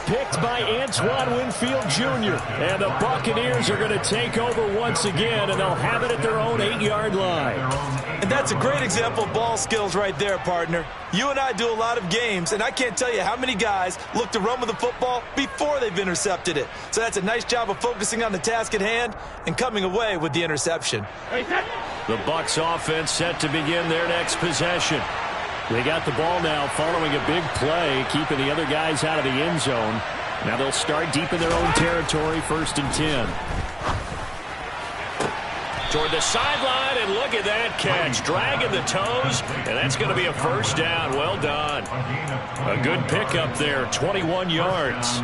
Picked by Antoine Winfield Jr. And the Buccaneers are going to take over once again, and they'll have it at their own 8-yard line. And that's a great example of ball skills right there, partner. You and I do a lot of games, and I can't tell you how many guys look to run with the football before they've intercepted it. So that's a nice job of focusing on the task at hand and coming away with the interception. The Bucs offense set to begin their next possession. They got the ball now following a big play, keeping the other guys out of the end zone. Now they'll start deep in their own territory, 1st and 10. Toward the sideline, and look at that catch. Dragging the toes, and that's going to be a first down. Well done. A good pickup there, 21 yards.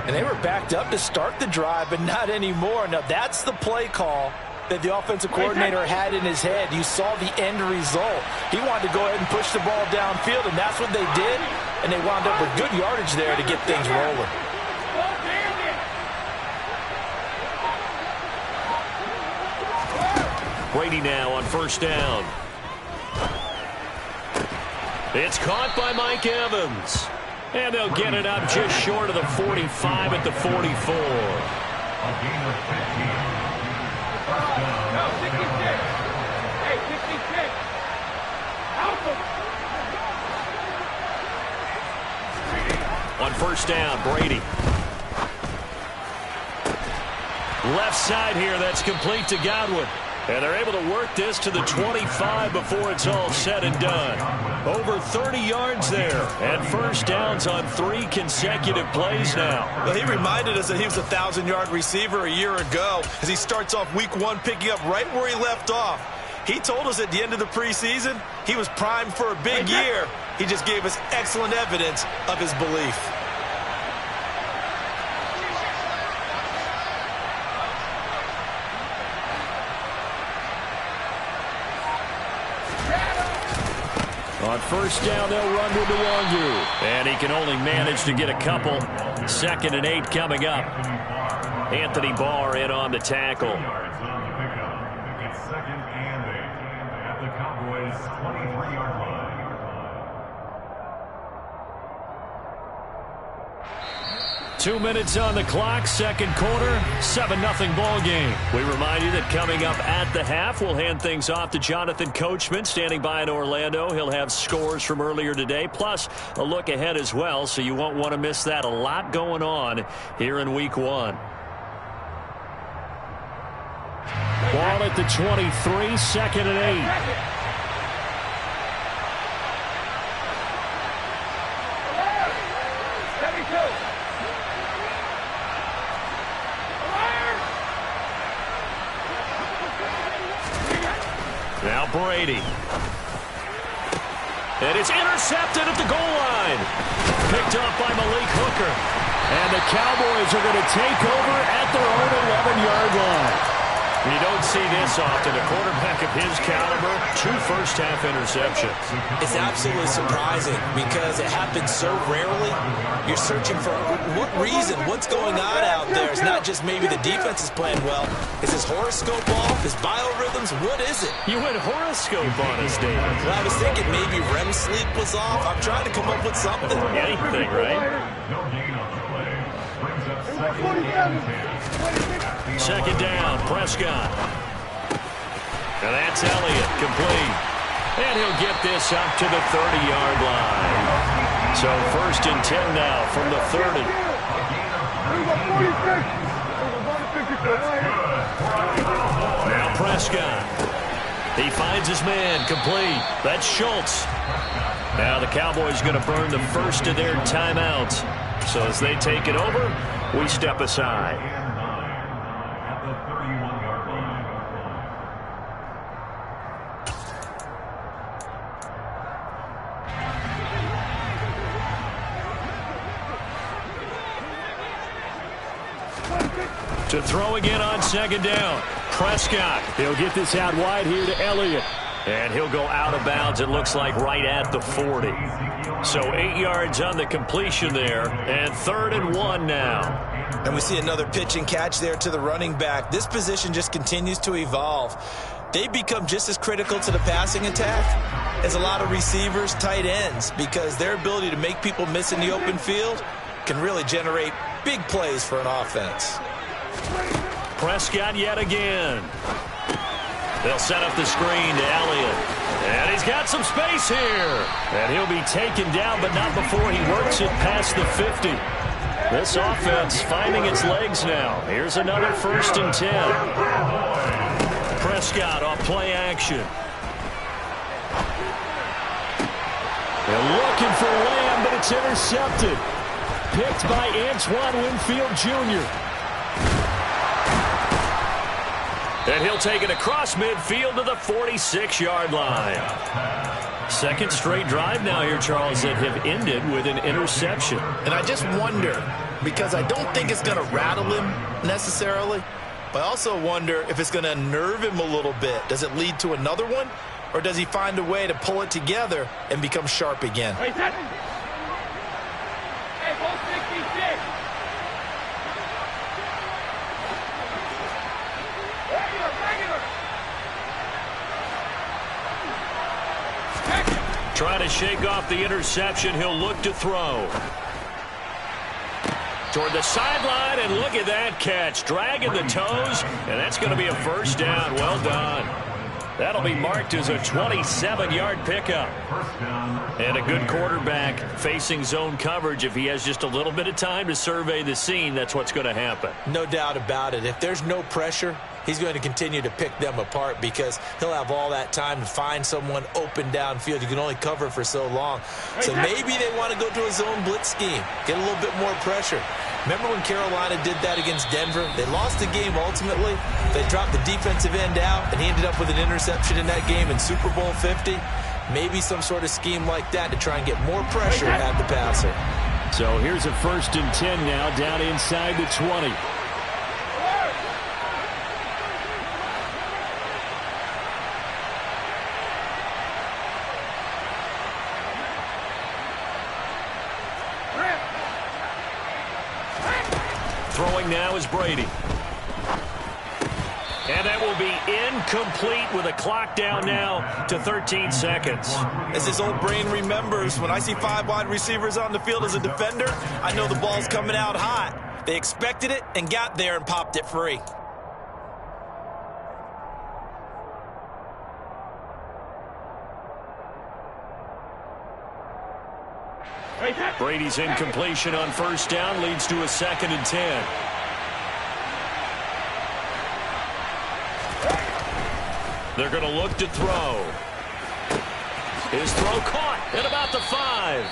And they were backed up to start the drive, but not anymore. Now that's the play call that the offensive coordinator had in his head. You saw the end result. He wanted to go ahead and push the ball downfield, and that's what they did, and they wound up with good yardage there to get things rolling. Brady now on 1st down. It's caught by Mike Evans. And they'll get it up just short of the 45 at the 44. A gain of 15. No, 66. Hey, 66. On 1st down, Brady. Left side here, that's complete to Godwin. And they're able to work this to the 25 before it's all said and done. Over 30 yards there. And 1st downs on 3 consecutive plays now. Well, he reminded us that he was a 1,000-yard receiver a year ago as he starts off week 1 picking up right where he left off. He told us at the end of the preseason he was primed for a big year. He just gave us excellent evidence of his belief. On 1st down, they'll run with Nwangwu. And he can only manage to get a couple. 2nd and 8 coming up. Anthony Barr in on the tackle. It's 2nd and 8 at the Cowboys' 23-yard line. 2 minutes on the clock, 2nd quarter, 7-0 ball game. We remind you that coming up at the half, we'll hand things off to Jonathan Coachman, standing by in Orlando. He'll have scores from earlier today, plus a look ahead as well, so you won't want to miss that. A lot going on here in week 1. Ball at the 23, 2nd and 8. Brady. And it's intercepted at the goal line. Picked up by Malik Hooker. And the Cowboys are going to take over at their own 11-yard line. You don't see this often. A quarterback of his caliber, 2 first-half interceptions. It's absolutely surprising because it happens so rarely. You're searching for what reason, what's going on out there. It's not just maybe the defense is playing well. Is his horoscope off? His biorhythms? What is it? You went horoscope on us, David. Well, I was thinking maybe REM sleep was off. I'm trying to come up with something. Anything, right? No gain on the play. Brings up second and 10. Second down, Prescott. And that's Elliott, complete. And he'll get this up to the 30-yard line. So 1st and 10 now from the 30. Now Prescott. He finds his man, complete. That's Schultz. Now the Cowboys going to burn the first of their timeouts. So as they take it over, we step aside. To throw again on second down. Prescott. He'll get this out wide here to Elliott. And he'll go out of bounds, it looks like, right at the 40. So 8 yards on the completion there. And 3rd and 1 now. And we see another pitch and catch there to the running back. This position just continues to evolve. They become just as critical to the passing attack as a lot of receivers, tight ends, because their ability to make people miss in the open field can really generate big plays for an offense. Prescott yet again. They'll set up the screen to Elliott. And he's got some space here. And he'll be taken down, but not before he works it past the 50. This offense finding its legs now. Here's another 1st and 10. Prescott off play action. They're looking for Lamb, but it's intercepted. Picked by Antoine Winfield Jr. And he'll take it across midfield to the 46-yard line. Second straight drive now here, Charles, that have ended with an interception. And I just wonder, because I don't think it's going to rattle him necessarily, but I also wonder if it's going to unnerve him a little bit. Does it lead to another one? Or does he find a way to pull it together and become sharp again? Hey, ball 66. Trying to shake off the interception. He'll look to throw. Toward the sideline, and look at that catch. Dragging the toes, and that's going to be a first down. Well done. That'll be marked as a 27-yard pickup. And a good quarterback facing zone coverage. If he has just a little bit of time to survey the scene, that's what's going to happen. No doubt about it. If there's no pressure, he's going to continue to pick them apart because he'll have all that time to find someone open downfield. You can only cover for so long. So maybe they want to go to a zone blitz scheme, get a little bit more pressure. Remember when Carolina did that against Denver? They lost the game ultimately. They dropped the defensive end out, and he ended up with an interception in that game in Super Bowl 50. Maybe some sort of scheme like that to try and get more pressure at the passer. So here's a 1st and 10 now down inside the 20. Throwing now is Brady. And that will be incomplete with a clock down now to 13 seconds. As his old brain remembers, when I see 5 wide receivers on the field as a defender, I know the ball's coming out hot. They expected it and got there and popped it free. Brady's incompletion on first down leads to a 2nd and 10. They're going to look to throw. His throw caught at about the 5.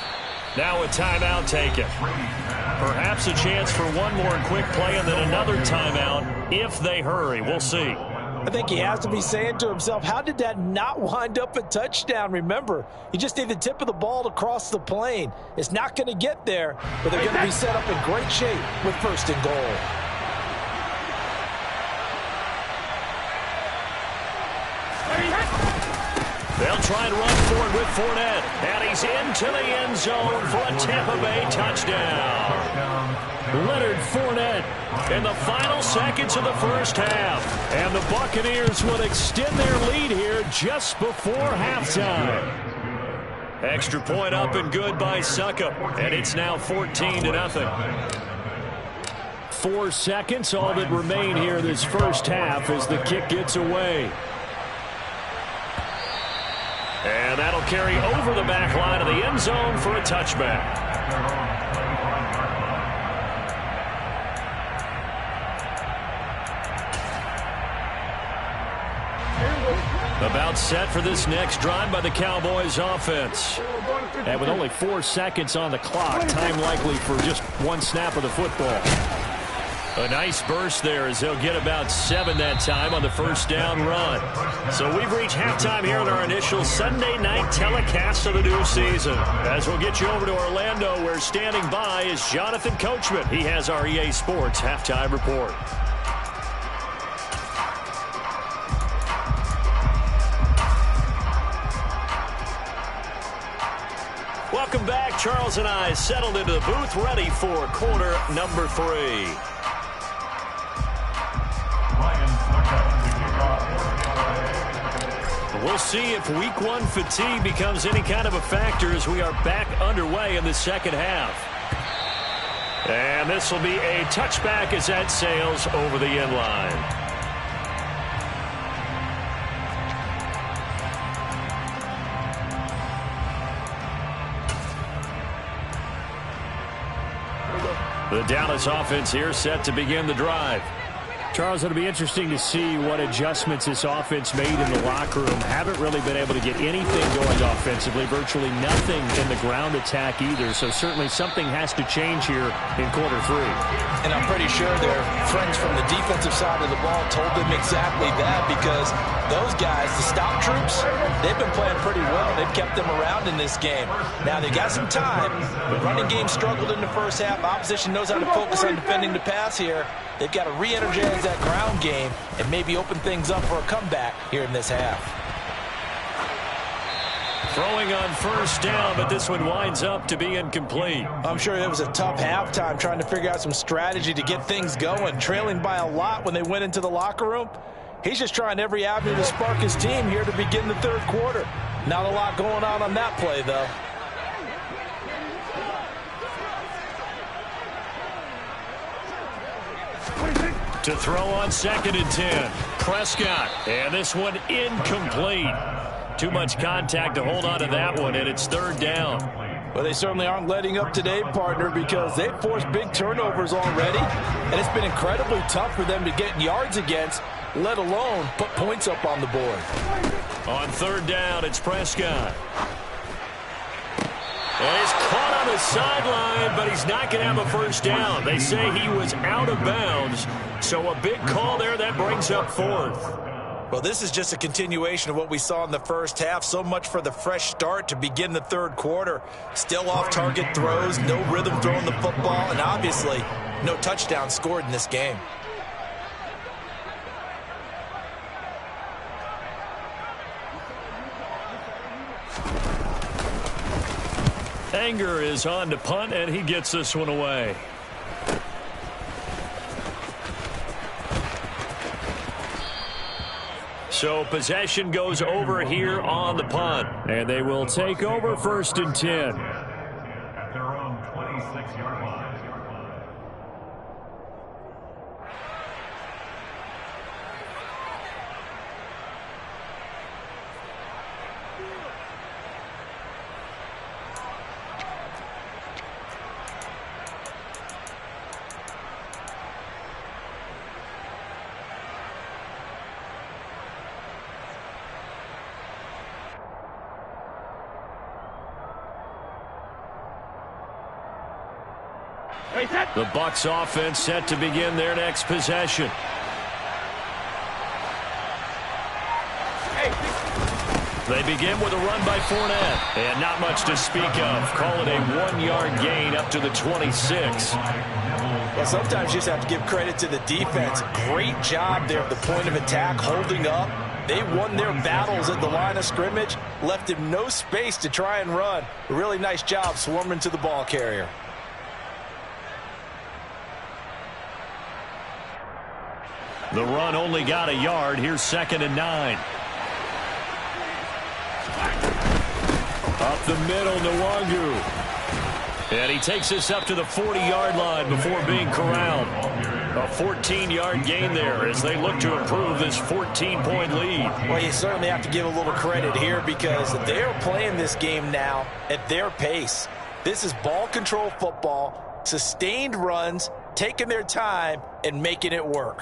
Now a timeout taken. Perhaps a chance for one more quick play and then another timeout if they hurry. We'll see. I think he has to be saying to himself, how did that not wind up a touchdown? Remember, you just need the tip of the ball to cross the plane. It's not going to get there, but they're going to be set up in great shape with 1st and goal. They'll try and run forward with Fournette. And he's into the end zone for a Tampa Bay touchdown. Leonard Fournette in the final seconds of the first half. And the Buccaneers will extend their lead here just before halftime. Extra point up and good by Suckup. And it's now 14-0. 4 seconds, all that remain here this first half as the kick gets away. And that'll carry over the back line of the end zone for a touchback. About set for this next drive by the Cowboys offense. And with only 4 seconds on the clock, time likely for just one snap of the football. A nice burst there as they'll get about 7 that time on the first down run. So we've reached halftime here in our initial Sunday night telecast of the new season. As we'll get you over to Orlando, where standing by is Jonathan Coachman. He has our EA Sports halftime report. Welcome back. Charles and I settled into the booth, ready for quarter number 3. We'll see if week 1 fatigue becomes any kind of a factor as we are back underway in the second half. And this will be a touchback as that sails over the end line. The Dallas offense here set to begin the drive. Charles, it'll be interesting to see what adjustments this offense made in the locker room. Haven't really been able to get anything going offensively. Virtually nothing in the ground attack either. So certainly something has to change here in quarter 3. And I'm pretty sure their friends from the defensive side of the ball told them exactly that, because those guys, the stop troops, they've been playing pretty well. They've kept them around in this game. Now, they got some time. The running game struggled in the first half. Opposition knows how to focus on defending the pass here. They've got to re-energize that ground game and maybe open things up for a comeback here in this half. Throwing on first down, but this one winds up to be incomplete. I'm sure it was a tough halftime trying to figure out some strategy to get things going. Trailing by a lot when they went into the locker room. He's just trying every avenue to spark his team here to begin the third quarter. Not a lot going on that play, though. To throw on 2nd and 10. Prescott. And this one incomplete. Too much contact to hold on to that one, and it's 3rd down. Well, they certainly aren't letting up today, partner, because they've forced big turnovers already, and it's been incredibly tough for them to get yards against, let alone put points up on the board. On 3rd down, it's Prescott. And he's caught on the sideline, but he's not going to have a first down. They say he was out of bounds, so a big call there that brings up 4th. Well, this is just a continuation of what we saw in the first half. So much for the fresh start to begin the third quarter. Still off-target throws, no rhythm throwing the football, and obviously no touchdown scored in this game. Anger is on to punt, and he gets this one away. So possession goes over here on the punt, and they will take over 1st and 10. At their own 26-yard line. The Bucs offense set to begin their next possession. They begin with a run by Fournette. And not much to speak of. Call it a 1-yard gain up to the 26. Well, sometimes you just have to give credit to the defense. Great job there at the point of attack, holding up. They won their battles at the line of scrimmage, left him no space to try and run. A really nice job swarming to the ball carrier. The run only got a yard. Here's 2nd and 9. Up the middle, Nwangu. And he takes this up to the 40-yard line before being corralled. A 14-yard gain there as they look to improve this 14-point lead. Well, you certainly have to give a little credit here because they're playing this game now at their pace. This is ball control football, sustained runs, taking their time, and making it work.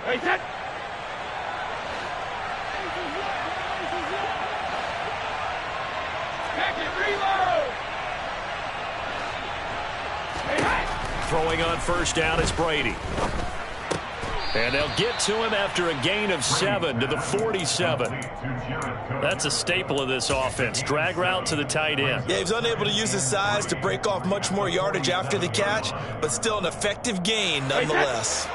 Hey, set! Throwing on first down is Brady. And they'll get to him after a gain of 7 to the 47. That's a staple of this offense. Drag route to the tight end. Yeah, he's unable to use his size to break off much more yardage after the catch, but still an effective gain nonetheless.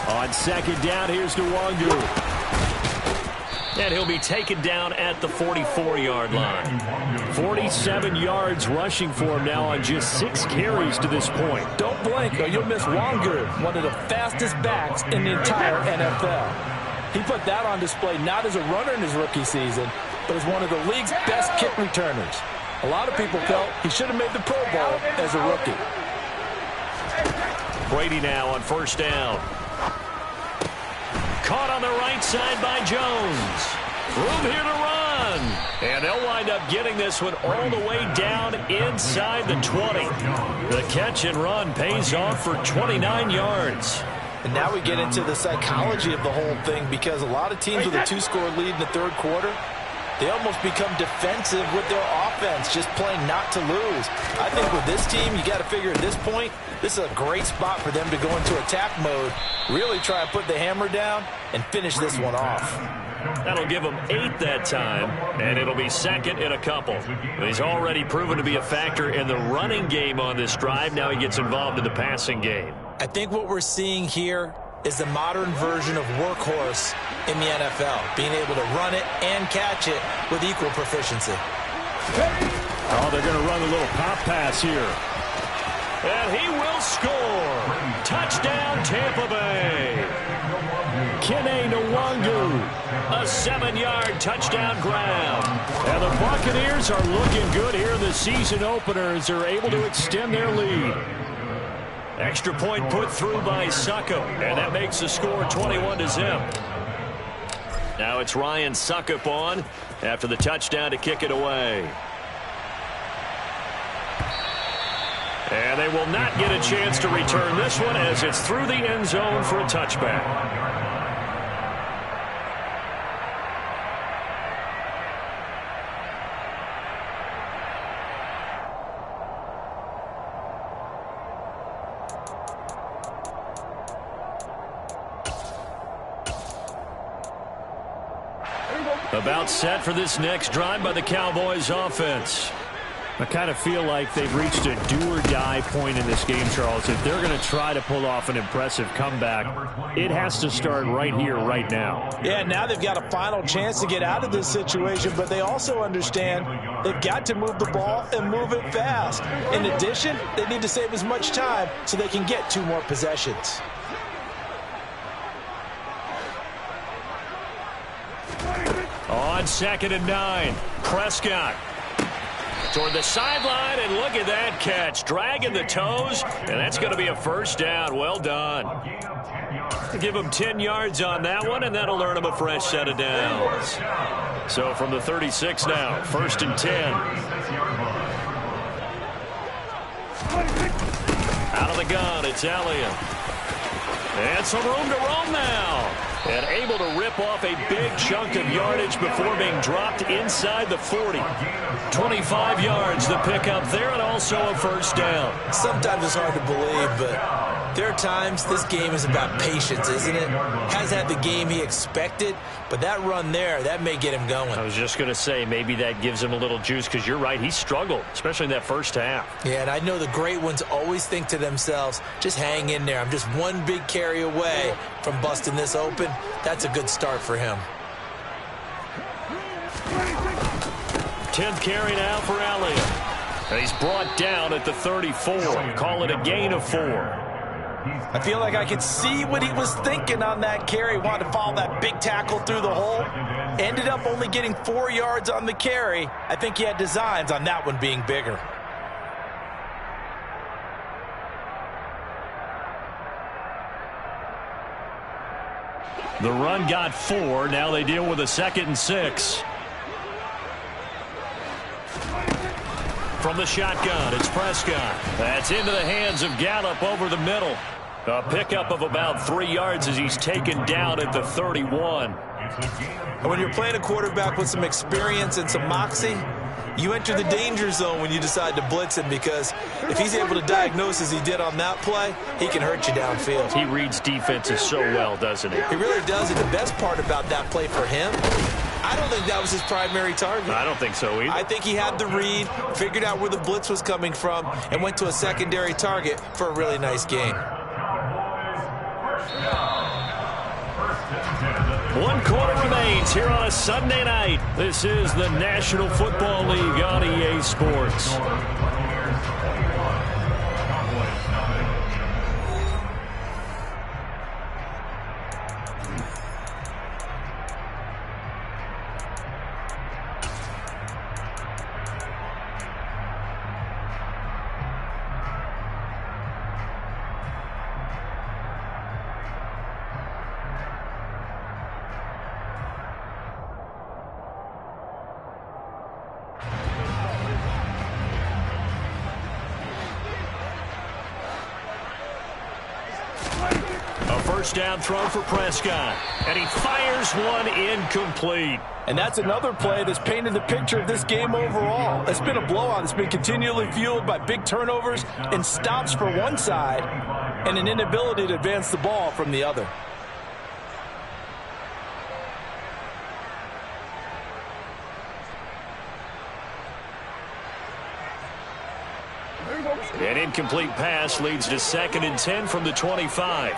On 2nd down, here's Nwangu. And he'll be taken down at the 44-yard line. 47 yards rushing for him now on just 6 carries to this point. Don't blink or you'll miss Nwangu, one of the fastest backs in the entire NFL. He put that on display not as a runner in his rookie season, but as one of the league's best kick returners. A lot of people felt he should have made the Pro Bowl as a rookie. Brady now on first down. Caught on the right side by Jones. Room here to run. And they'll wind up getting this one all the way down inside the 20. The catch and run pays off for 29 yards. And now we get into the psychology of the whole thing because a lot of teams with a 2-score lead in the third quarter, they almost become defensive with their offense, just playing not to lose. I think with this team, you got to figure at this point, this is a great spot for them to go into attack mode, really try and put the hammer down and finish this one off. That'll give him 8 that time, and it'll be 2nd in a couple. He's already proven to be a factor in the running game on this drive. Now he gets involved in the passing game. I think what we're seeing here is the modern version of workhorse in the NFL, being able to run it and catch it with equal proficiency. Oh, they're going to run a little pop pass here. And he will score. Touchdown, Tampa Bay. Kene Nwangu, a 7-yard touchdown grab. And the Buccaneers are looking good here in the season opener as they're able to extend their lead. Extra point put through by Suckup, and that makes the score 21-0. Now it's Ryan Suckup on after the touchdown to kick it away. And they will not get a chance to return this one as it's through the end zone for a touchback. About set for this next drive by the Cowboys offense. I kind of feel like they've reached a do-or-die point in this game, Charles. If they're going to try to pull off an impressive comeback, it has to start right here, right now. Yeah, now they've got a final chance to get out of this situation, but they also understand they've got to move the ball and move it fast. In addition, they need to save as much time so they can get 2 more possessions. On 2nd and 9, Prescott toward the sideline, and look at that catch. Dragging the toes, and that's going to be a first down. Well done. Give him 10 yards on that one, and that'll earn him a fresh set of downs. So from the 36 now, 1st and 10. Out of the gun, it's Elliott. And some room to roam now. And able to rip off a big chunk of yardage before being dropped inside the 40. 25 yards the pickup there, and also a first down. Sometimes it's hard to believe, but there are times this game is about patience, isn't it? Has had the game he expected, but that run there, that may get him going. I was just going to say, maybe that gives him a little juice, because you're right, he struggled, especially in that first half. Yeah, and I know the great ones always think to themselves, just hang in there. I'm just one big carry away from busting this open. That's a good start for him. 10th carry now for Elliott. And he's brought down at the 34. Call it a gain of 4. I feel like I could see what he was thinking on that carry. Wanted to follow that big tackle through the hole. Ended up only getting 4 yards on the carry. I think he had designs on that one being bigger. The run got 4. Now they deal with a 2nd and 6. From the shotgun, it's Prescott. That's into the hands of Gallup over the middle. A pickup of about 3 yards as he's taken down at the 31. And when you're playing a quarterback with some experience and some moxie, you enter the danger zone when you decide to blitz him, because if he's able to diagnose as he did on that play, he can hurt you downfield. He reads defenses so well, doesn't he? He really does, and the best part about that play for him, I don't think that was his primary target. I don't think so either. I think he had the read, figured out where the blitz was coming from, and went to a secondary target for a really nice gain. 1 quarter remains here on a Sunday night. This is the National Football League on EA Sports. First down throw for Prescott, and he fires one incomplete. And that's another play that's painted the picture of this game overall. It's been a blowout. It's been continually fueled by big turnovers and stops for one side and an inability to advance the ball from the other. An incomplete pass leads to 2nd and 10 from the 25.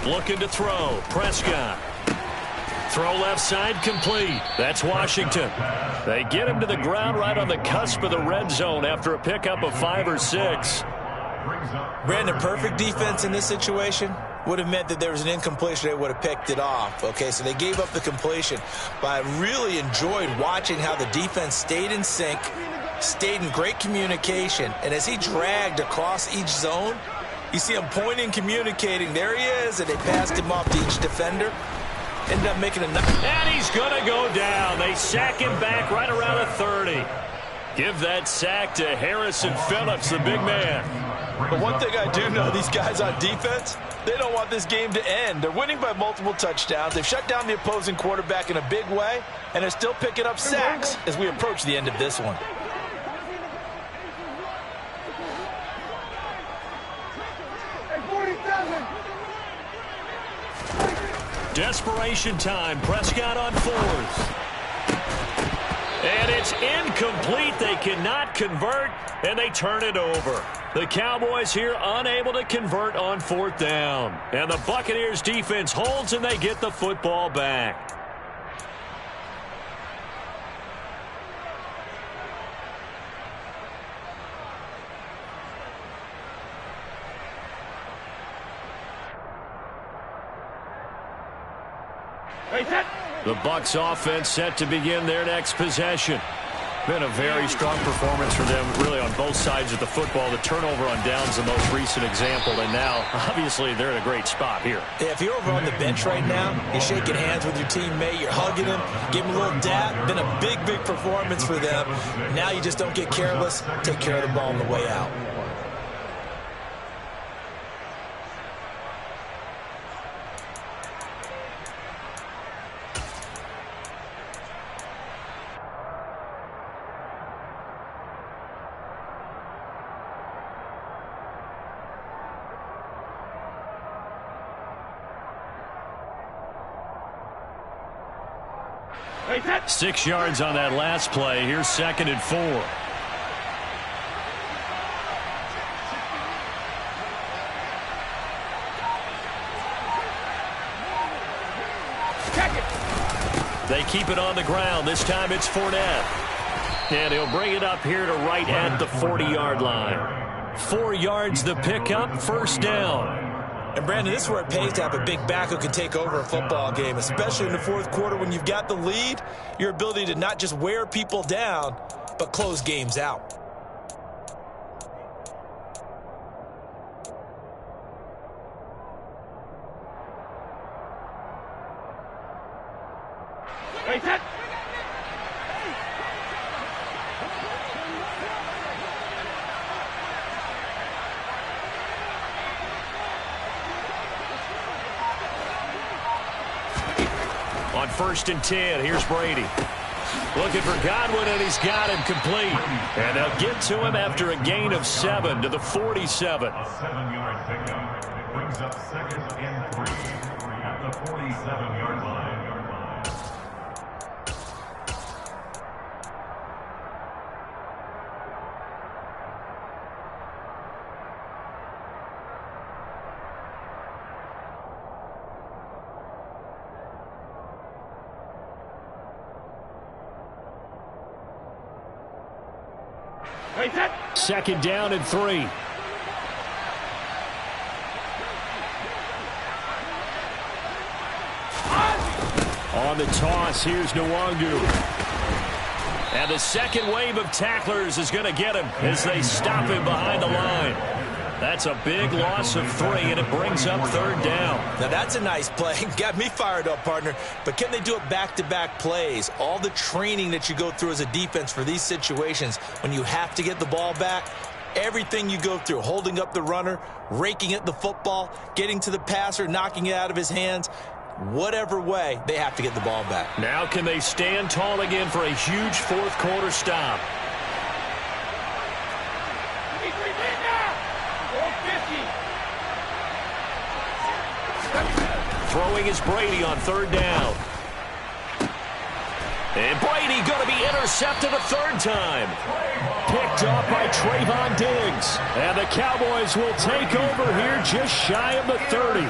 Looking to throw. Prescott. Throw left side complete. That's Washington. They get him to the ground right on the cusp of the red zone after a pickup of 5 or 6. Brandon, perfect defense in this situation would have meant that there was an incompletion. They would have picked it off. Okay, so they gave up the completion. But I really enjoyed watching how the defense stayed in sync, stayed in great communication. And as he dragged across each zone, you see him pointing, communicating. There he is, and they passed him off to each defender. Ended up making a... And he's going to go down. They sack him back right around the 30. Give that sack to Harrison Phillips, the big man. But one thing I do know, these guys on defense, they don't want this game to end. They're winning by multiple touchdowns. They've shut down the opposing quarterback in a big way, and they're still picking up sacks as we approach the end of this one. Desperation time. Prescott on 4th. And it's incomplete. They cannot convert, and they turn it over. The Cowboys here unable to convert on 4th down. And the Buccaneers defense holds, and they get the football back. The Bucs offense set to begin their next possession. Been a very strong performance for them, really, on both sides of the football. The turnover on downs, the most recent example, and now, obviously, they're in a great spot here. Yeah, if you're over on the bench right now, you're shaking hands with your teammate, you're hugging him, giving him a little dap. Been a big, big performance for them. Now you just don't get careless. Take care of the ball on the way out. 6 yards on that last play. Here's 2nd and 4. They keep it on the ground. This time it's Fournette. And he'll bring it up here to right at the 40-yard line. 4 yards the pickup, 1st down. And, Brandon, this is where it pays to have a big back who can take over a football game, especially in the 4th quarter when you've got the lead. Your ability to not just wear people down, but close games out. On 1st and 10, here's Brady. Looking for Godwin, and he's got him complete. And they'll get to him after a gain of 7 to the 47. A 7-yard pickup brings up 2nd and 3 at the 47-yard line. Second down and 3. On the toss, here's Nwangu. And the second wave of tacklers is going to get him as they stop him behind the line. That's a big loss of 3, and it brings up 3rd down. Now, that's a nice play. Got me fired up, partner. But can they do it back-to-back plays? All the training that you go through as a defense for these situations, when you have to get the ball back, everything you go through, holding up the runner, raking at the football, getting to the passer, knocking it out of his hands, whatever way, they have to get the ball back. Now can they stand tall again for a huge 4th quarter stop? Throwing is Brady on 3rd down. And Brady going to be intercepted a 3rd time. Picked off by Trayvon Diggs. And the Cowboys will take over here just shy of the 30.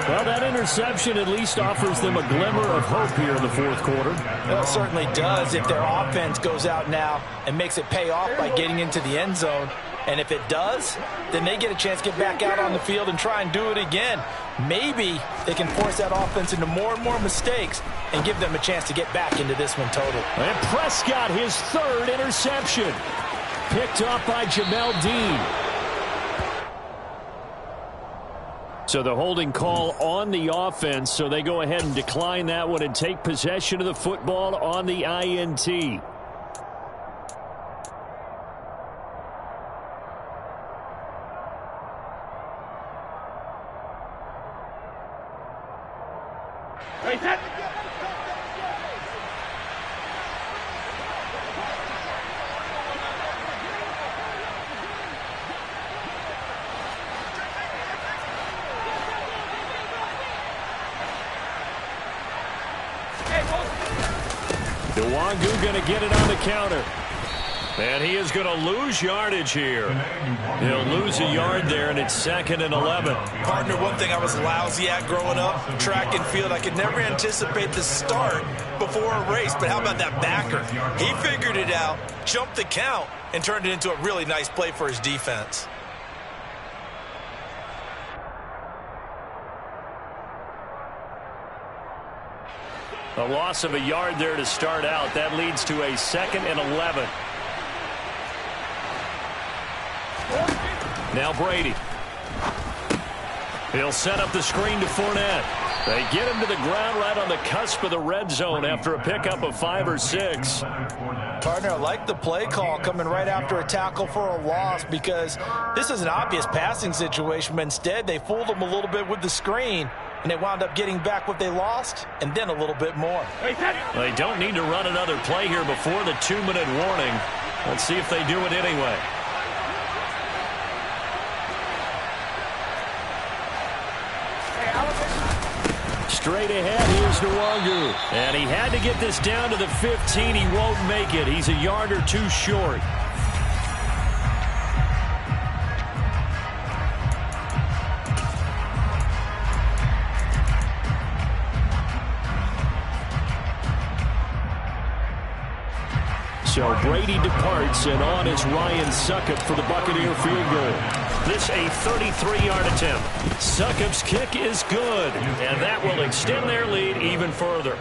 Well, that interception at least offers them a glimmer of hope here in the 4th quarter. Well, it certainly does if their offense goes out now and makes it pay off by getting into the end zone. And if it does, then they get a chance to get back out on the field and try and do it again. Maybe they can force that offense into more and more mistakes and give them a chance to get back into this one total. And Prescott, his 3rd interception. Picked up by Jamel Dean. So the holding call on the offense, so they go ahead and decline that one and take possession of the football on the INT. Nwangu going to get it on the counter. And he is going to lose yardage here. He'll lose a yard there, and it's 2nd and 11. Partner, one thing I was lousy at growing up, track and field, I could never anticipate the start before a race. But how about that backer? He figured it out, jumped the count, and turned it into a really nice play for his defense. A loss of a yard there to start out. That leads to a 2nd and 11. Now Brady. He'll set up the screen to Fournette. They get him to the ground right on the cusp of the red zone after a pickup of 5 or 6. Partner, I like the play call coming right after a tackle for a loss because this is an obvious passing situation, but instead they fooled him a little bit with the screen, and they wound up getting back what they lost and then a little bit more. They don't need to run another play here before the 2-minute warning. Let's see if they do it anyway. Straight ahead, here's Nwangu. And he had to get this down to the 15. He won't make it. He's a yard or two short. So Brady departs, and on is Ryan Succop for the Buccaneer field goal. This a 33-yard attempt. Succop's kick is good, and that will extend their lead even further.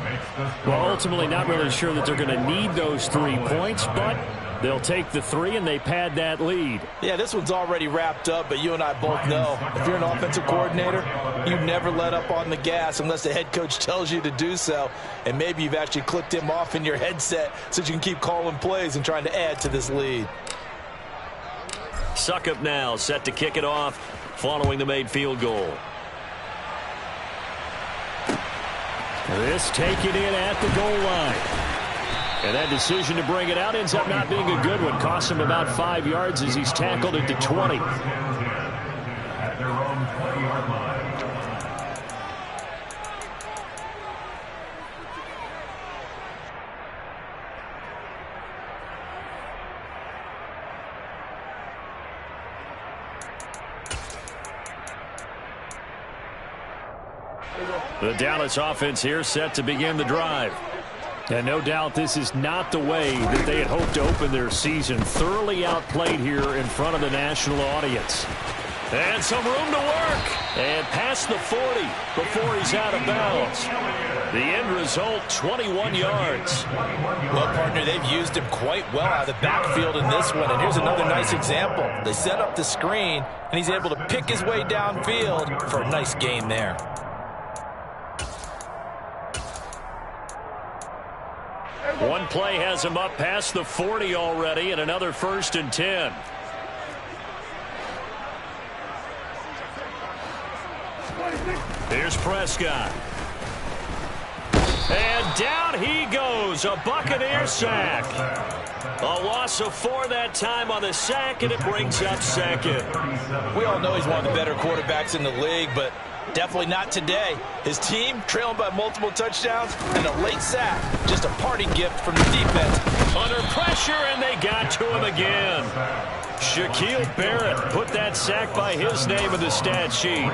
Well, ultimately not really sure that they're going to need those 3 points, but they'll take the 3, and they pad that lead. Yeah, this one's already wrapped up, but you and I both know if you're an offensive coordinator, you never let up on the gas unless the head coach tells you to do so, and maybe you've actually clicked him off in your headset so you can keep calling plays and trying to add to this lead. Succop now set to kick it off following the made field goal. This taken in at the goal line. And that decision to bring it out ends up not being a good one. Costs him about 5 yards as he's tackled at the 20. At their own 20-yard line. The Dallas offense here set to begin the drive. And no doubt this is not the way that they had hoped to open their season. Thoroughly outplayed here in front of the national audience. And some room to work. And past the 40 before he's out of bounds. The end result, 21 yards. Well, partner, they've used him quite well out of the backfield in this one. And here's another nice example. They set up the screen, and he's able to pick his way downfield for a nice gain there. One play has him up past the 40 already, and another 1st and 10. Here's Prescott. And down he goes. A Buccaneer sack. A loss of 4 that time on the sack, and it brings up 2nd. We all know he's one of the better quarterbacks in the league, but definitely not today. His team trailing by multiple touchdowns and a late sack. Just a parting gift from the defense. Under pressure, and they got to him again. Shaquille Barrett put that sack by his name in the stat sheet.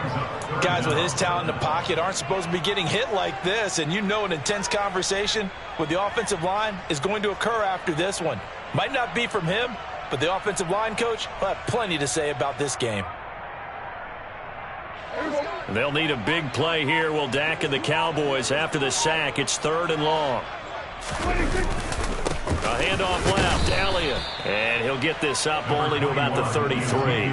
Guys with his talent in the pocket aren't supposed to be getting hit like this, and you know an intense conversation with the offensive line is going to occur after this one. Might not be from him, but the offensive line coach will have plenty to say about this game. They'll need a big play here. Will Dak and the Cowboys after the sack. It's 3rd and long. A handoff left, Elliott. And he'll get this up only to about the 33.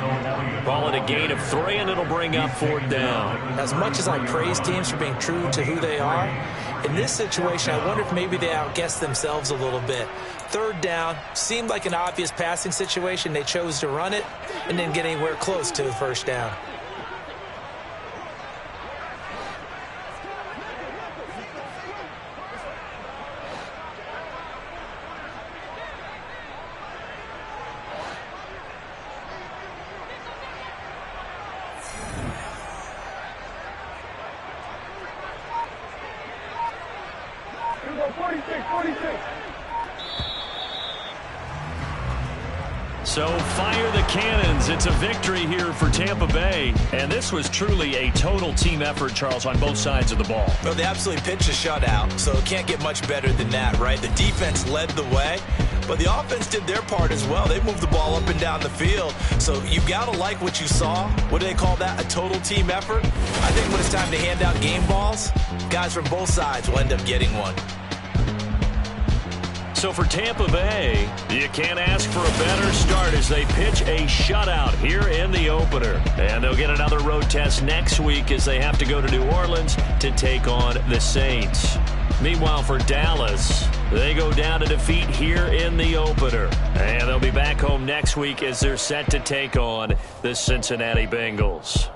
Call it a gain of 3, and it'll bring up 4th down. As much as I praise teams for being true to who they are, in this situation, I wonder if maybe they outguessed themselves a little bit. 3rd down, seemed like an obvious passing situation. They chose to run it and didn't get anywhere close to the 1st down. So fire the cannons. It's a victory here for Tampa Bay. And this was truly a total team effort, Charles, on both sides of the ball. Well, they absolutely pitched a shutout, so it can't get much better than that, right? The defense led the way, but the offense did their part as well. They moved the ball up and down the field. So you got to like what you saw. What do they call that? A total team effort? I think when it's time to hand out game balls, guys from both sides will end up getting one. So for Tampa Bay, you can't ask for a better start as they pitch a shutout here in the opener. And they'll get another road test next week as they have to go to New Orleans to take on the Saints. Meanwhile, for Dallas, they go down to defeat here in the opener. And they'll be back home next week as they're set to take on the Cincinnati Bengals.